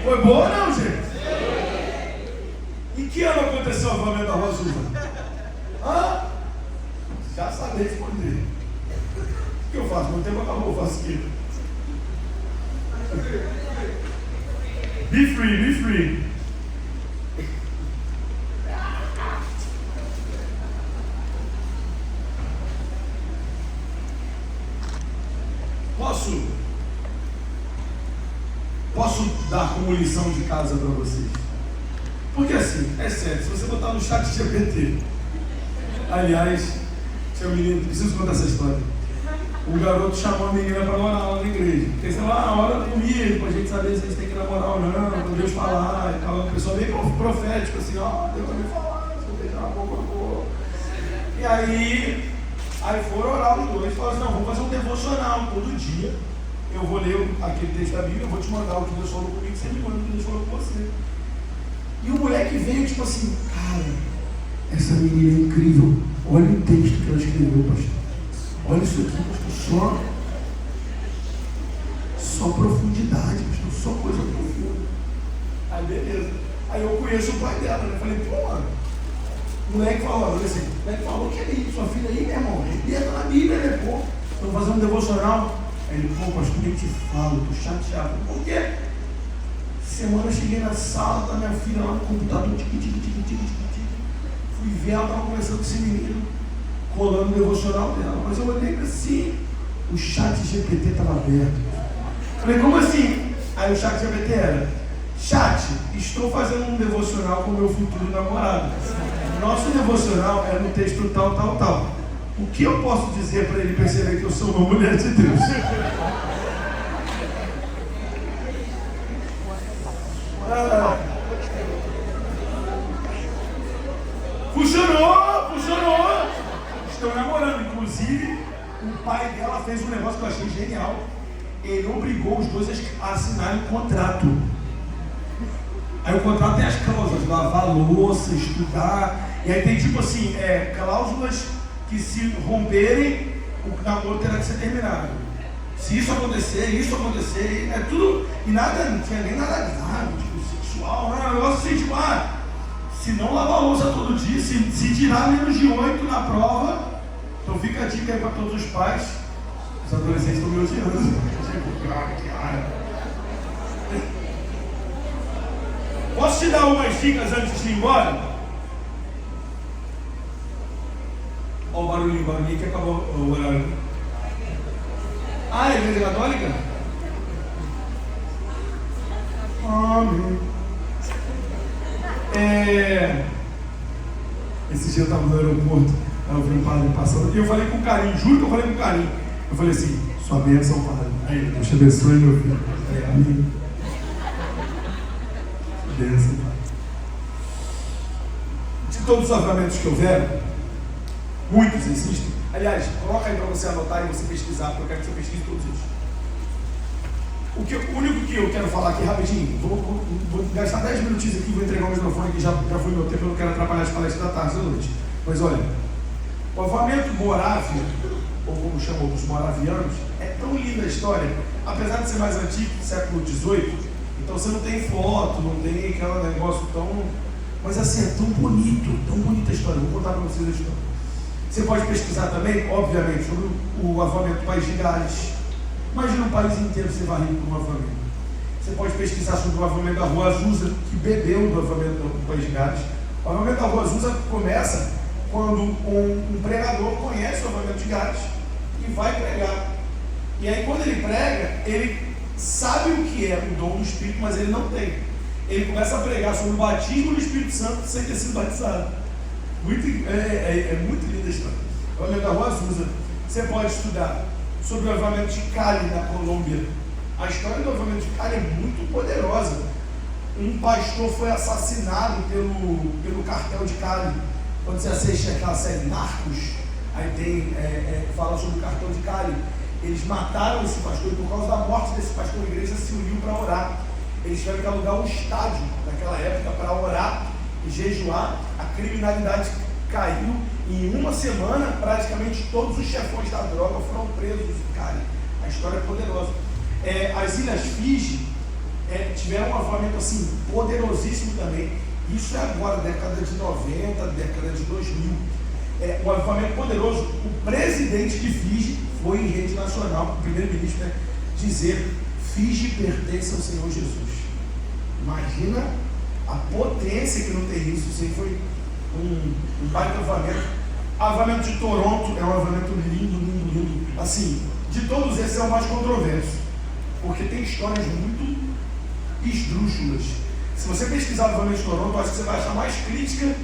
Foi boa ou não, gente? Em que ano aconteceu o avivamento da Rua Azul? saber responder. O que eu faço? Meu tempo acabou, eu faço o quê? Be free, be free. Posso dar como lição de casa para vocês? Porque assim, é sério, se você botar no chat GPT, aliás, seu menino, preciso contar essa história. O garoto chamou a menina para morar lá na igreja. Porque você fala, ora comigo, para a gente saber se a gente tem que namorar ou não, para Deus falar e tal. O pessoal bem profético, assim, Deus vai me falar, se eu beijar a boca, eu vou. E aí foram orar os dois, falaram assim, não, vamos fazer um devocional todo dia. Eu vou ler aquele texto da Bíblia, eu vou te mandar o que Deus falou comigo, você me manda o que Deus falou com você. E o moleque veio tipo assim, cara, essa menina é incrível, olha o texto que ela escreveu, pastor. Olha isso aqui, pastor, só profundidade, pastor, só coisa profunda. Aí beleza. Aí eu conheço o pai dela, né? Falei, pô, mano, o moleque falou, assim, o moleque falou que é isso, sua filha aí, meu irmão, repita na Bíblia, né, pô? Estou fazendo um devocional. Aí ele, pô, pastor, eu te falo, tô chateado. Por quê? Semana eu cheguei na sala da minha filha lá no computador, fui ver, ela estava conversando com esse menino, rolando o devocional dela. Mas eu olhei assim, o chat GPT estava aberto. Falei, como assim? Aí o chat GPT era, chat, estou fazendo um devocional com o meu futuro namorado. Nosso devocional é no texto tal, tal, tal. O que eu posso dizer para ele perceber que eu sou uma mulher de Deus? Funcionou! Estão namorando. Inclusive, o pai dela fez um negócio que eu achei genial. Ele obrigou os dois a assinarem um contrato. Aí o contrato tem as cláusulas, lavar louça, estudar. E aí tem tipo assim, cláusulas que se romperem, o namoro terá que ser terminado. Se isso acontecer, é tudo, e nada, não tinha nem nada grave, tipo, sexual, não, é um negócio assim, tipo, se não lavar a louça todo dia, se tirar menos de 8 na prova, então fica a dica aí para todos os pais, os adolescentes estão me odiando, Posso te dar umas dicas antes de ir embora? Olha o barulhinho que acabou o horário. É igreja católica? Amém. Esse dia eu estava no aeroporto, aí eu vi um padre passando, e eu falei com carinho, juro que eu falei com carinho. Eu falei assim, sua bênção, padre. Aí, Deus te abençoe, meu filho. Amém. Bênção, padre. De todos os sacramentos que houveram, muitos existem. Aliás, coloca aí para você anotar e você pesquisar, porque eu quero que você pesquise todos eles. O único que eu quero falar aqui rapidinho, vou gastar 10 minutinhos aqui, vou entregar o microfone que já foi meu tempo, eu não quero atrapalhar as palestras da tarde, da noite. Mas olha, o avamento Morávia, ou como chamam os moravianos, é tão linda a história, apesar de ser mais antigo, século XVIII, então você não tem foto, não tem aquele negócio tão... Mas assim, é tão bonita a história, vou contar para vocês a história. Você pode pesquisar também, obviamente, sobre o avamento do país de Gales. Imagina um país inteiro ser varrido por um avamento. Você pode pesquisar sobre o avamento da Rua Azusa, que bebeu do avamento do país de Gales. O avamento da Rua Azusa começa quando um pregador conhece o avamento de Gales e vai pregar. E aí quando ele prega, ele sabe o que é o dom do Espírito, mas ele não tem. Ele começa a pregar sobre o batismo do Espírito Santo sem ter sido batizado. Muito linda a história. O avamento da Rua Azusa. Você pode estudar sobre o avamento de Cali, na Colômbia. A história do avamento de Cali é muito poderosa. Um pastor foi assassinado pelo cartel de Cali. Quando você assiste aquela série Narcos, aí tem, fala sobre o cartel de Cali. Eles mataram esse pastor e por causa da morte desse pastor, a igreja se uniu para orar. Eles tiveram que alugar um estádio naquela época para orar e jejuar. A criminalidade caiu e em uma semana praticamente todos os chefões da droga foram presos em Cali. A história é poderosa. As Ilhas Fiji tiveram um avamento assim poderosíssimo também. Isso é agora, década de 90, década de 2000. um avivamento poderoso. O presidente de Fiji foi em rede nacional, o primeiro-ministro, né, dizer: Fiji pertence ao Senhor Jesus. Imagina a potência que não tem isso. Isso aí foi um baita avivamento. Avivamento de Toronto é um avivamento lindo, lindo, lindo. Assim, de todos esses é o mais controverso, porque tem histórias muito esdrúxulas. Se você pesquisar o avivamento de Toronto, eu acho que você vai achar mais crítica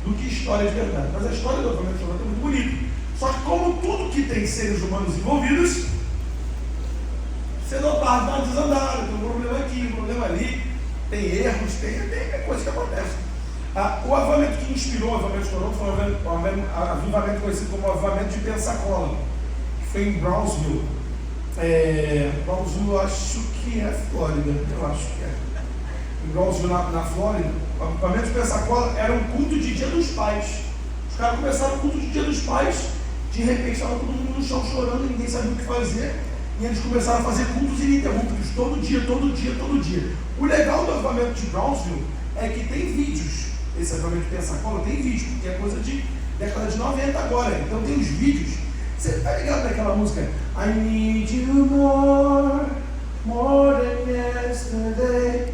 do que história de verdade. Mas a história do avivamento de Toronto é muito bonita. Só que como tudo que tem seres humanos envolvidos, você não está desandado, tem um problema aqui, um problema ali, tem erros, tem coisa que acontece. O avivamento que inspirou o avivamento de Toronto foi um avivamento conhecido como o avivamento de Pensacola, que foi em Brownsville. Brownsville, eu acho que é Flórida, eu acho que é. Em Brownsville, na Flórida, o avivamento de Pensacola era um culto de Dia dos Pais. Os caras começaram o culto de Dia dos Pais, de repente estava todo mundo no chão chorando, ninguém sabia o que fazer, e eles começaram a fazer cultos ininterruptos, todo dia, todo dia, todo dia. O legal do avivamento de Brownsville é que tem vídeos. Esse avivamento de Pensacola tem vídeo, porque é coisa de década de 90 agora, então tem os vídeos. Você tá ligado naquela música? I need you more than yesterday.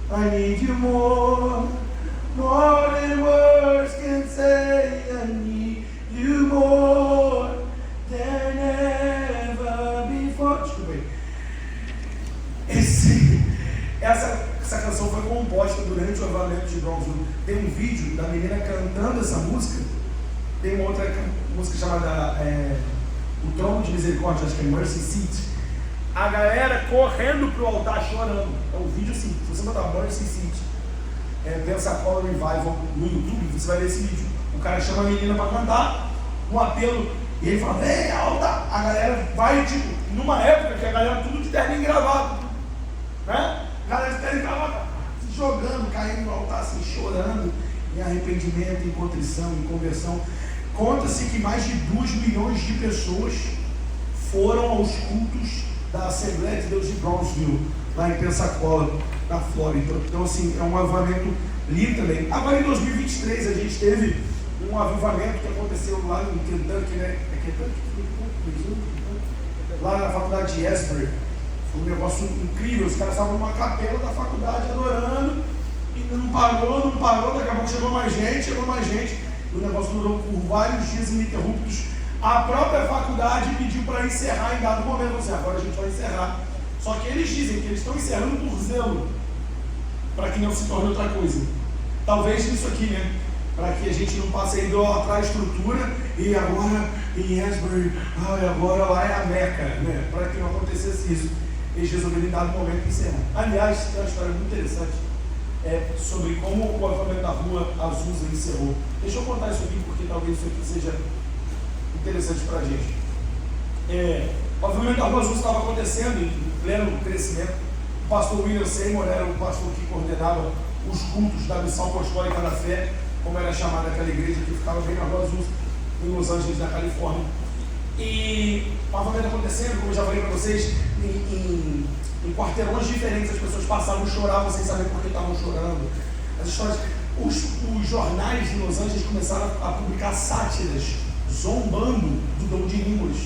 I need you more than words can say. I need you more than ever before. Desculpa aí. Essa canção foi composta durante o avivamento de Brownsville. Tem um vídeo da menina cantando essa música. Tem uma outra música chamada O Trono de Misericórdia, acho que é Mercy Seat. A galera correndo pro altar chorando. É um vídeo assim, se você botar Mercy Seat, Pensacola Revival no YouTube, você vai ver esse vídeo. O cara chama a menina para cantar, um apelo, e ele fala: vem alta. A galera vai, tipo, numa época que a galera tudo de terno e gravado, né? A galera de terno e gravado, se jogando, caindo no altar, assim, chorando, em arrependimento, em contrição, em conversão. Conta-se que mais de 2 milhões de pessoas foram aos cultos da Assembleia de Deus de Brownsville, lá em Pensacola, na Flórida. Então, assim, é um avivamento lindo também. Agora, em 2023, a gente teve um avivamento que aconteceu lá em Kentucky, né? Lá na faculdade de Asbury. Foi um negócio incrível. Os caras estavam numa capela da faculdade adorando, e não parou. Daqui a pouco chegou mais gente. O negócio durou por vários dias ininterruptos. A própria faculdade pediu para encerrar em dado momento. Assim, agora a gente vai encerrar. Só que eles dizem que eles estão encerrando por zelo, para que não se torne outra coisa. Talvez isso aqui, né? Para que a gente não passe a idolatrar a estrutura e agora em Asbury, agora lá é a Meca, né? Para que não acontecesse isso. Eles resolveram em dado momento encerrar. Aliás, tem uma história muito interessante sobre como o avivamento da Rua Azusa encerrou. Deixa eu contar isso aqui, porque talvez isso aqui seja interessante para a gente. O avivamento da Rua Azusa estava acontecendo em pleno crescimento. O pastor William Seymour era o pastor que coordenava os cultos da Missão Apostólica da Fé, como era chamada aquela igreja que ficava bem na Rua Azusa, em Los Angeles, na Califórnia. E o avivamento acontecendo, como eu já falei para vocês, em quarteirões diferentes, as pessoas passavam, choravam sem saber por que estavam chorando. As histórias, os jornais de Los Angeles começaram a publicar sátiras, zombando do dom de línguas,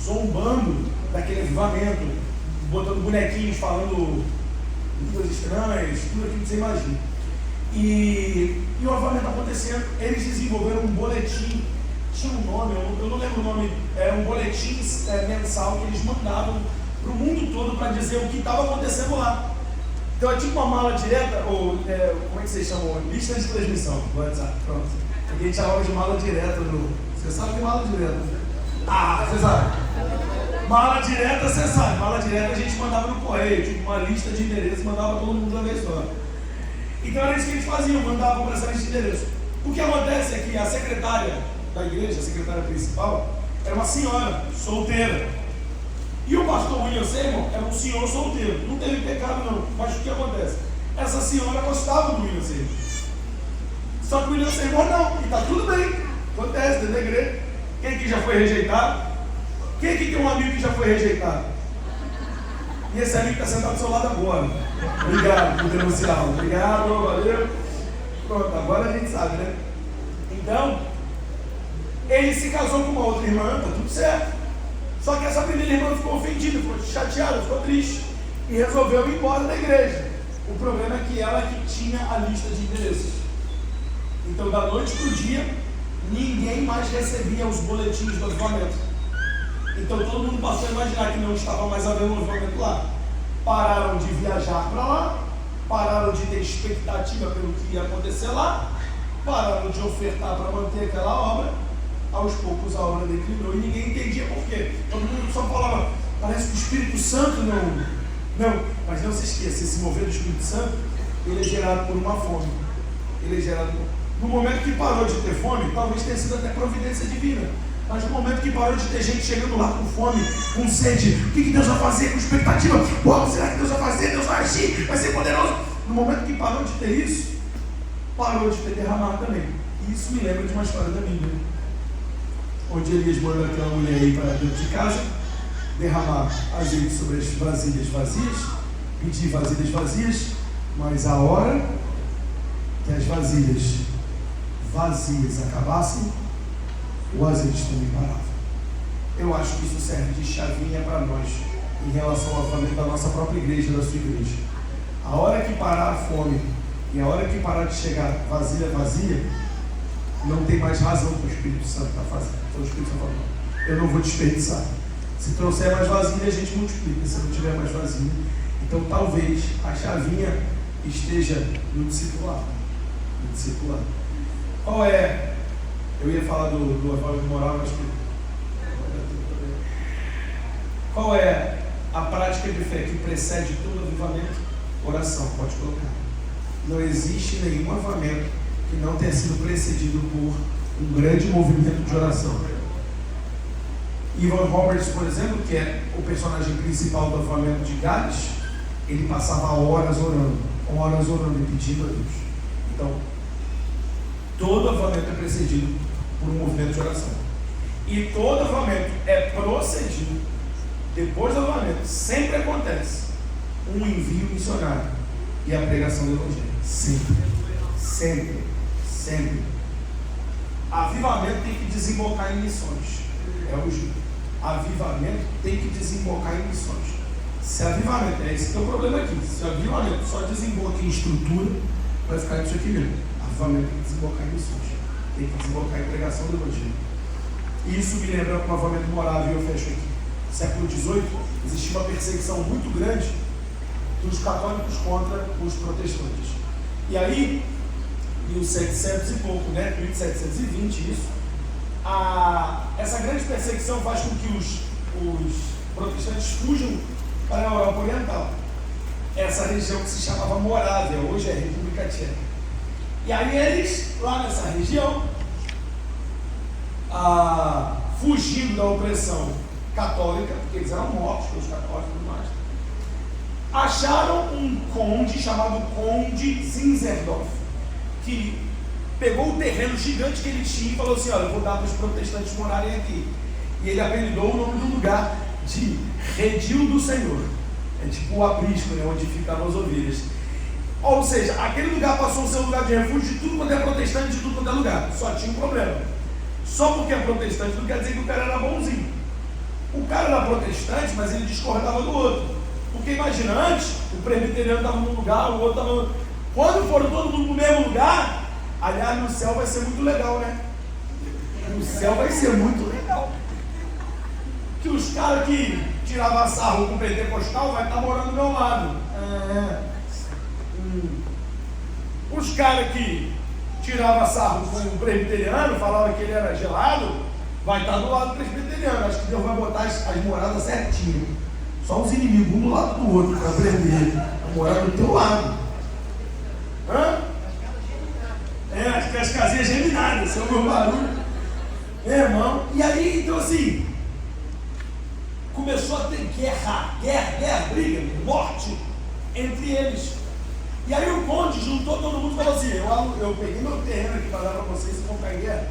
zombando daquele avivamento, botando bonequinhos falando línguas estranhas, tudo aquilo que você imagina. E o avivamento acontecendo, eles desenvolveram um boletim, tinha um nome, eu não lembro o nome, era um boletim mensal que eles mandavam para o mundo todo para dizer o que estava acontecendo lá. Então é tipo uma mala direta, ou como é que vocês chamam? Lista de transmissão do WhatsApp, pronto. A gente chamava de mala direta Você sabe que é mala direta? Você sabe. Mala direta, você sabe. Mala direta a gente mandava no correio, tipo uma lista de endereços, mandava todo mundo de uma vez só. Então era isso que eles faziam, mandavam para essa lista de endereços. O que acontece é que a secretária da igreja, a secretária principal, era uma senhora solteira. E o pastor William Seymour era um senhor solteiro. Não teve pecado não, mas o que acontece? Essa senhora gostava do William Seymour. Só que o William Seymour não, e está tudo bem. Acontece dentro da igreja. Quem aqui já foi rejeitado? Quem aqui tem um amigo que já foi rejeitado? E esse amigo está sentado do seu lado agora. Obrigado por denunciar. Obrigado, valeu. Pronto, agora a gente sabe, né? Então, Ele se casou com uma outra irmã, tá tudo certo. Só que essa primeira irmã ficou ofendida, ficou chateada, ficou triste e resolveu ir embora da igreja. O problema é que ela que tinha a lista de endereços. Então, da noite para o dia, ninguém mais recebia os boletins do avivamento. Então, todo mundo passou a imaginar que não estava mais havendo um avivamento lá. Pararam de viajar para lá, pararam de ter expectativa pelo que ia acontecer lá, pararam de ofertar para manter aquela obra. Aos poucos a obra declinou e ninguém entendia por quê. Todo mundo só falava, parece que o Espírito Santo não, mas não se esqueça, esse mover do Espírito Santo, ele é gerado por uma fome. Ele é gerado no momento que parou de ter fome, talvez tenha sido até providência divina. Mas no momento que parou de ter gente chegando lá com fome, com sede, o que Deus vai fazer? Com expectativa, uau, será que Deus vai fazer? Deus vai agir, vai ser poderoso. No momento que parou de ter isso, parou de ter derramado também. E isso me lembra de uma história da Bíblia, onde Elias manda aquela mulher ir para dentro de casa, derramar azeite sobre as vasilhas vazias, pedir vasilhas vazias, mas a hora que as vasilhas vazias acabassem, o azeite também parava. Eu acho que isso serve de chavinha para nós, em relação ao avivamento da nossa própria igreja, da sua igreja. A hora que parar a fome, e a hora que parar de chegar vasilha vazia, não tem mais razão para o Espírito Santo para fazer. Então o Espírito Santo fala, não, eu não vou desperdiçar. Se trouxer mais vasilha, a gente multiplica. Se não tiver mais vasilha, então talvez a chavinha esteja no discipulado. Qual é? Eu ia falar do avivamento moral, mas qual é a prática de fé que precede todo avivamento? Oração, pode colocar. Não existe nenhum avivamento que não tenha sido precedido por um grande movimento de oração. Ivan Roberts, por exemplo, que é o personagem principal do avivamento de Gales, ele passava horas orando e pedindo a Deus. Então, todo avivamento é precedido por um movimento de oração. E todo avivamento é procedido, depois do avivamento, sempre acontece um envio missionário e a pregação do Evangelho. Sempre. Avivamento tem que desembocar em missões. É o jeito. Avivamento tem que desembocar em missões. Se avivamento, esse que é o problema aqui. Se avivamento só desemboca em estrutura, vai ficar isso aqui mesmo. Avivamento tem que desembocar em missões. Tem que desembocar em pregação do Evangelho. E isso me lembra que o avivamento morava, e eu fecho aqui. No século XVIII, existia uma perseguição muito grande dos católicos contra os protestantes. E aí, 1700 e pouco, 1720, isso, essa grande perseguição faz com que os protestantes fujam para a Europa Oriental. Essa região que se chamava Morávia, hoje é República Tcheca. E aí eles, lá nessa região, fugindo da opressão católica, porque eles eram mortos pelos católicos e tudo mais, acharam um conde chamado Conde Zinzendorf, que pegou o terreno gigante que ele tinha e falou assim, olha, eu vou dar para os protestantes morarem aqui. E ele apelidou o nome do lugar de Redil do Senhor. É tipo o aprisco, né, onde ficavam as ovelhas. Ou seja, aquele lugar passou a ser um lugar de refúgio de tudo quanto é protestante, de tudo quanto é lugar. Só tinha um problema. Só porque é protestante não quer dizer que o cara era bonzinho. O cara era protestante, mas ele discordava do outro. Porque imagina, antes o presbiteriano estava num lugar, o outro estava no... Quando foram todo mundo no mesmo lugar, aliás, no céu vai ser muito legal, né? No céu vai ser muito legal. Que os caras que tiravam sarro com o pentecostal vai estar morando do meu lado. Os caras que tiravam sarro com o presbiteriano, falavam que ele era gelado, vai estar do lado do presbiteriano. Acho que Deus vai botar as moradas certinho. Só os inimigos, um do lado do outro, para aprender a morar do teu lado. Acho que as casinhas geminadas, esse é o meu barulho. Irmão, e aí, então assim, começou a ter guerra, briga, morte entre eles. E aí o conde juntou todo mundo e falou assim, eu peguei meu terreno aqui para dar para vocês, vocês vão ficar em guerra.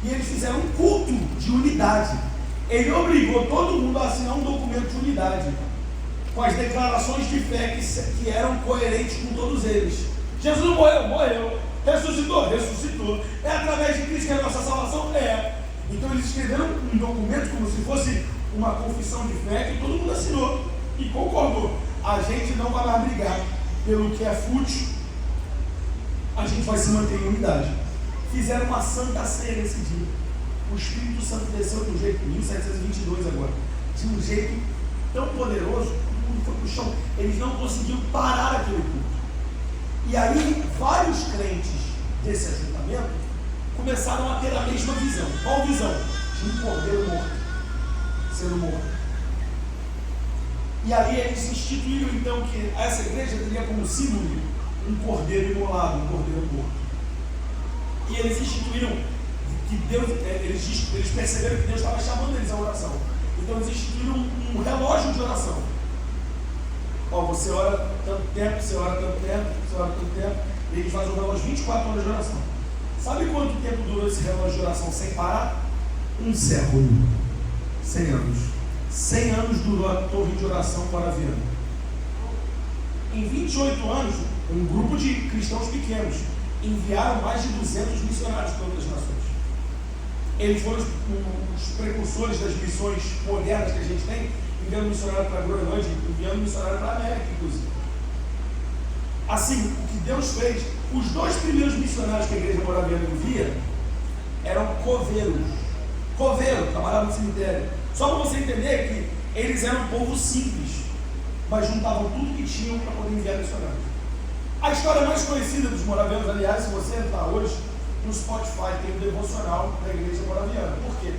E eles fizeram um culto de unidade. Ele obrigou todo mundo a assinar um documento de unidade, com as declarações de fé que eram coerentes com todos eles. Jesus morreu, ressuscitou. É através de Cristo que é a nossa salvação? É. Então eles escreveram um documento como se fosse uma confissão de fé que todo mundo assinou e concordou. A gente não vai mais brigar pelo que é fútil, a gente vai se manter em unidade. Fizeram uma santa ceia nesse dia. O Espírito Santo desceu de um jeito, 1722 agora, de um jeito tão poderoso, todo mundo foi para o chão. Eles não conseguiam parar aquele culto. E aí, vários crentes desse ajuntamento começaram a ter a mesma visão. Qual visão? De um cordeiro morto, sendo morto. E aí eles instituíram então que essa igreja teria como símbolo um cordeiro imolado, um cordeiro morto. E eles instituíram que Deus, eles perceberam que Deus estava chamando eles à oração. Então eles instituíram um relógio de oração. Ó, você ora tanto tempo, você ora tanto tempo, você ora tanto tempo, e eles fazem um relógio 24 horas de oração. Sabe quanto tempo durou esse relógio de oração sem parar? Um século. 100 anos. 100 anos durou a torre de oração moraviana. Em 28 anos, um grupo de cristãos pequenos enviaram mais de 200 missionários para outras nações. Eles foram os precursores das missões modernas que a gente tem, enviando missionário para a Groenlândia, enviando missionário para a América, inclusive. Assim, o que Deus fez, os 2 primeiros missionários que a igreja moraviana envia eram coveiros. Coveiro, trabalhavam no cemitério. Só para você entender que eles eram um povo simples, mas juntavam tudo que tinham para poder enviar missionários. A história mais conhecida dos moravianos, aliás, se você entrar hoje no Spotify, tem um devocional da igreja moraviana. Por quê?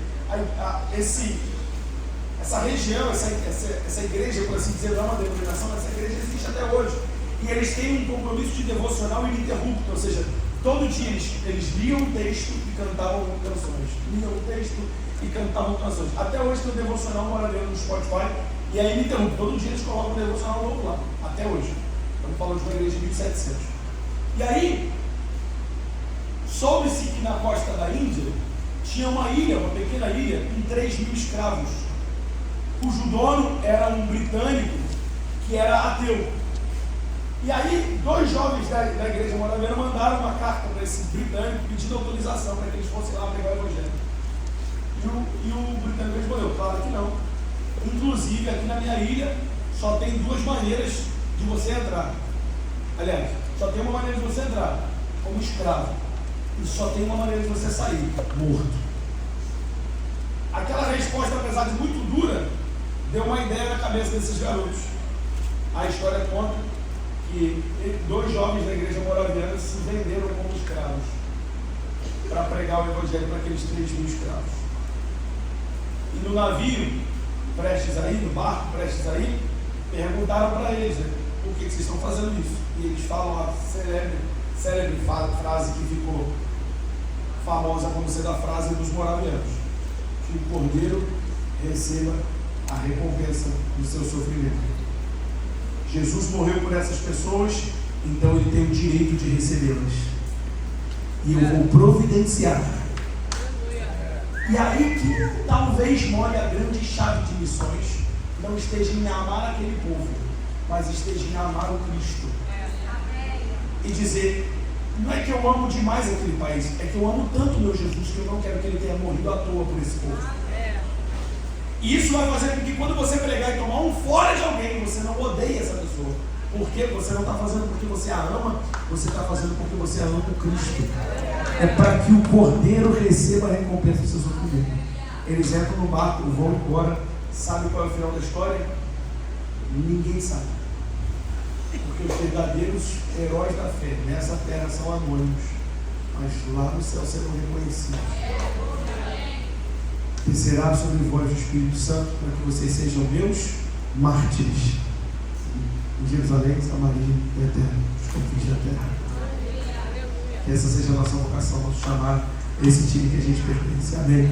Essa região, essa igreja, por assim dizer, não é uma denominação, essa igreja existe até hoje. E eles têm um compromisso de devocional ininterrupto, ou seja, todo dia eles liam o texto e cantavam canções. Liam o texto e cantavam canções. Até hoje tem o devocional moraviano no Spotify e é ininterrupto. Todo dia eles colocam um devocional novo lá. Até hoje. Estamos falando de uma igreja de 1700. E aí, soube-se que na costa da Índia tinha uma ilha, uma pequena ilha, com 3.000 escravos, cujo dono era um britânico que era ateu. E aí, 2 jovens da igreja moraviana mandaram uma carta para esse britânico pedindo autorização para que eles fossem lá pregar o evangelho. E o britânico respondeu, claro que não. Inclusive, aqui na minha ilha, só tem 2 maneiras de você entrar. Aliás, só tem uma maneira de você entrar, como escravo. E só tem uma maneira de você sair, morto. Aquela resposta, apesar de muito dura, deu uma ideia na cabeça desses garotos. A história conta que 2 jovens da igreja moraviana se venderam como escravos para pregar o evangelho para aqueles 3.000 escravos. E no navio, prestes aí, no barco, prestes aí, perguntaram para eles, por que vocês estão fazendo isso? E eles falam a célebre frase que ficou famosa como sendo a frase dos moravianos: que o cordeiro receba a recompensa do seu sofrimento. Jesus morreu por essas pessoas, então ele tem o direito de recebê-las. E eu vou providenciar. E aí que talvez more a grande chave de missões, não esteja em amar aquele povo, mas esteja em amar o Cristo. E dizer, não é que eu amo demais aquele país, é que eu amo tanto o meu Jesus que eu não quero que ele tenha morrido à toa por esse povo. E isso vai fazer com que quando você pregar e tomar um fora de alguém, você não odeie essa pessoa. Porque você não está fazendo porque você a ama, você está fazendo porque você ama o Cristo. É para que o cordeiro receba a recompensa do seu sofrimento. Eles entram no barco, vão embora. Sabe qual é o final da história? Ninguém sabe. Porque os verdadeiros heróis da fé nessa terra são anônimos, mas lá no céu serão reconhecidos. Descerá sobre vós o Espírito Santo para que vocês sejam meus mártires em Jerusalém, Samaria e até os confins da terra. Que essa seja a nossa vocação, nosso chamar, esse time que a gente pertence. Amém.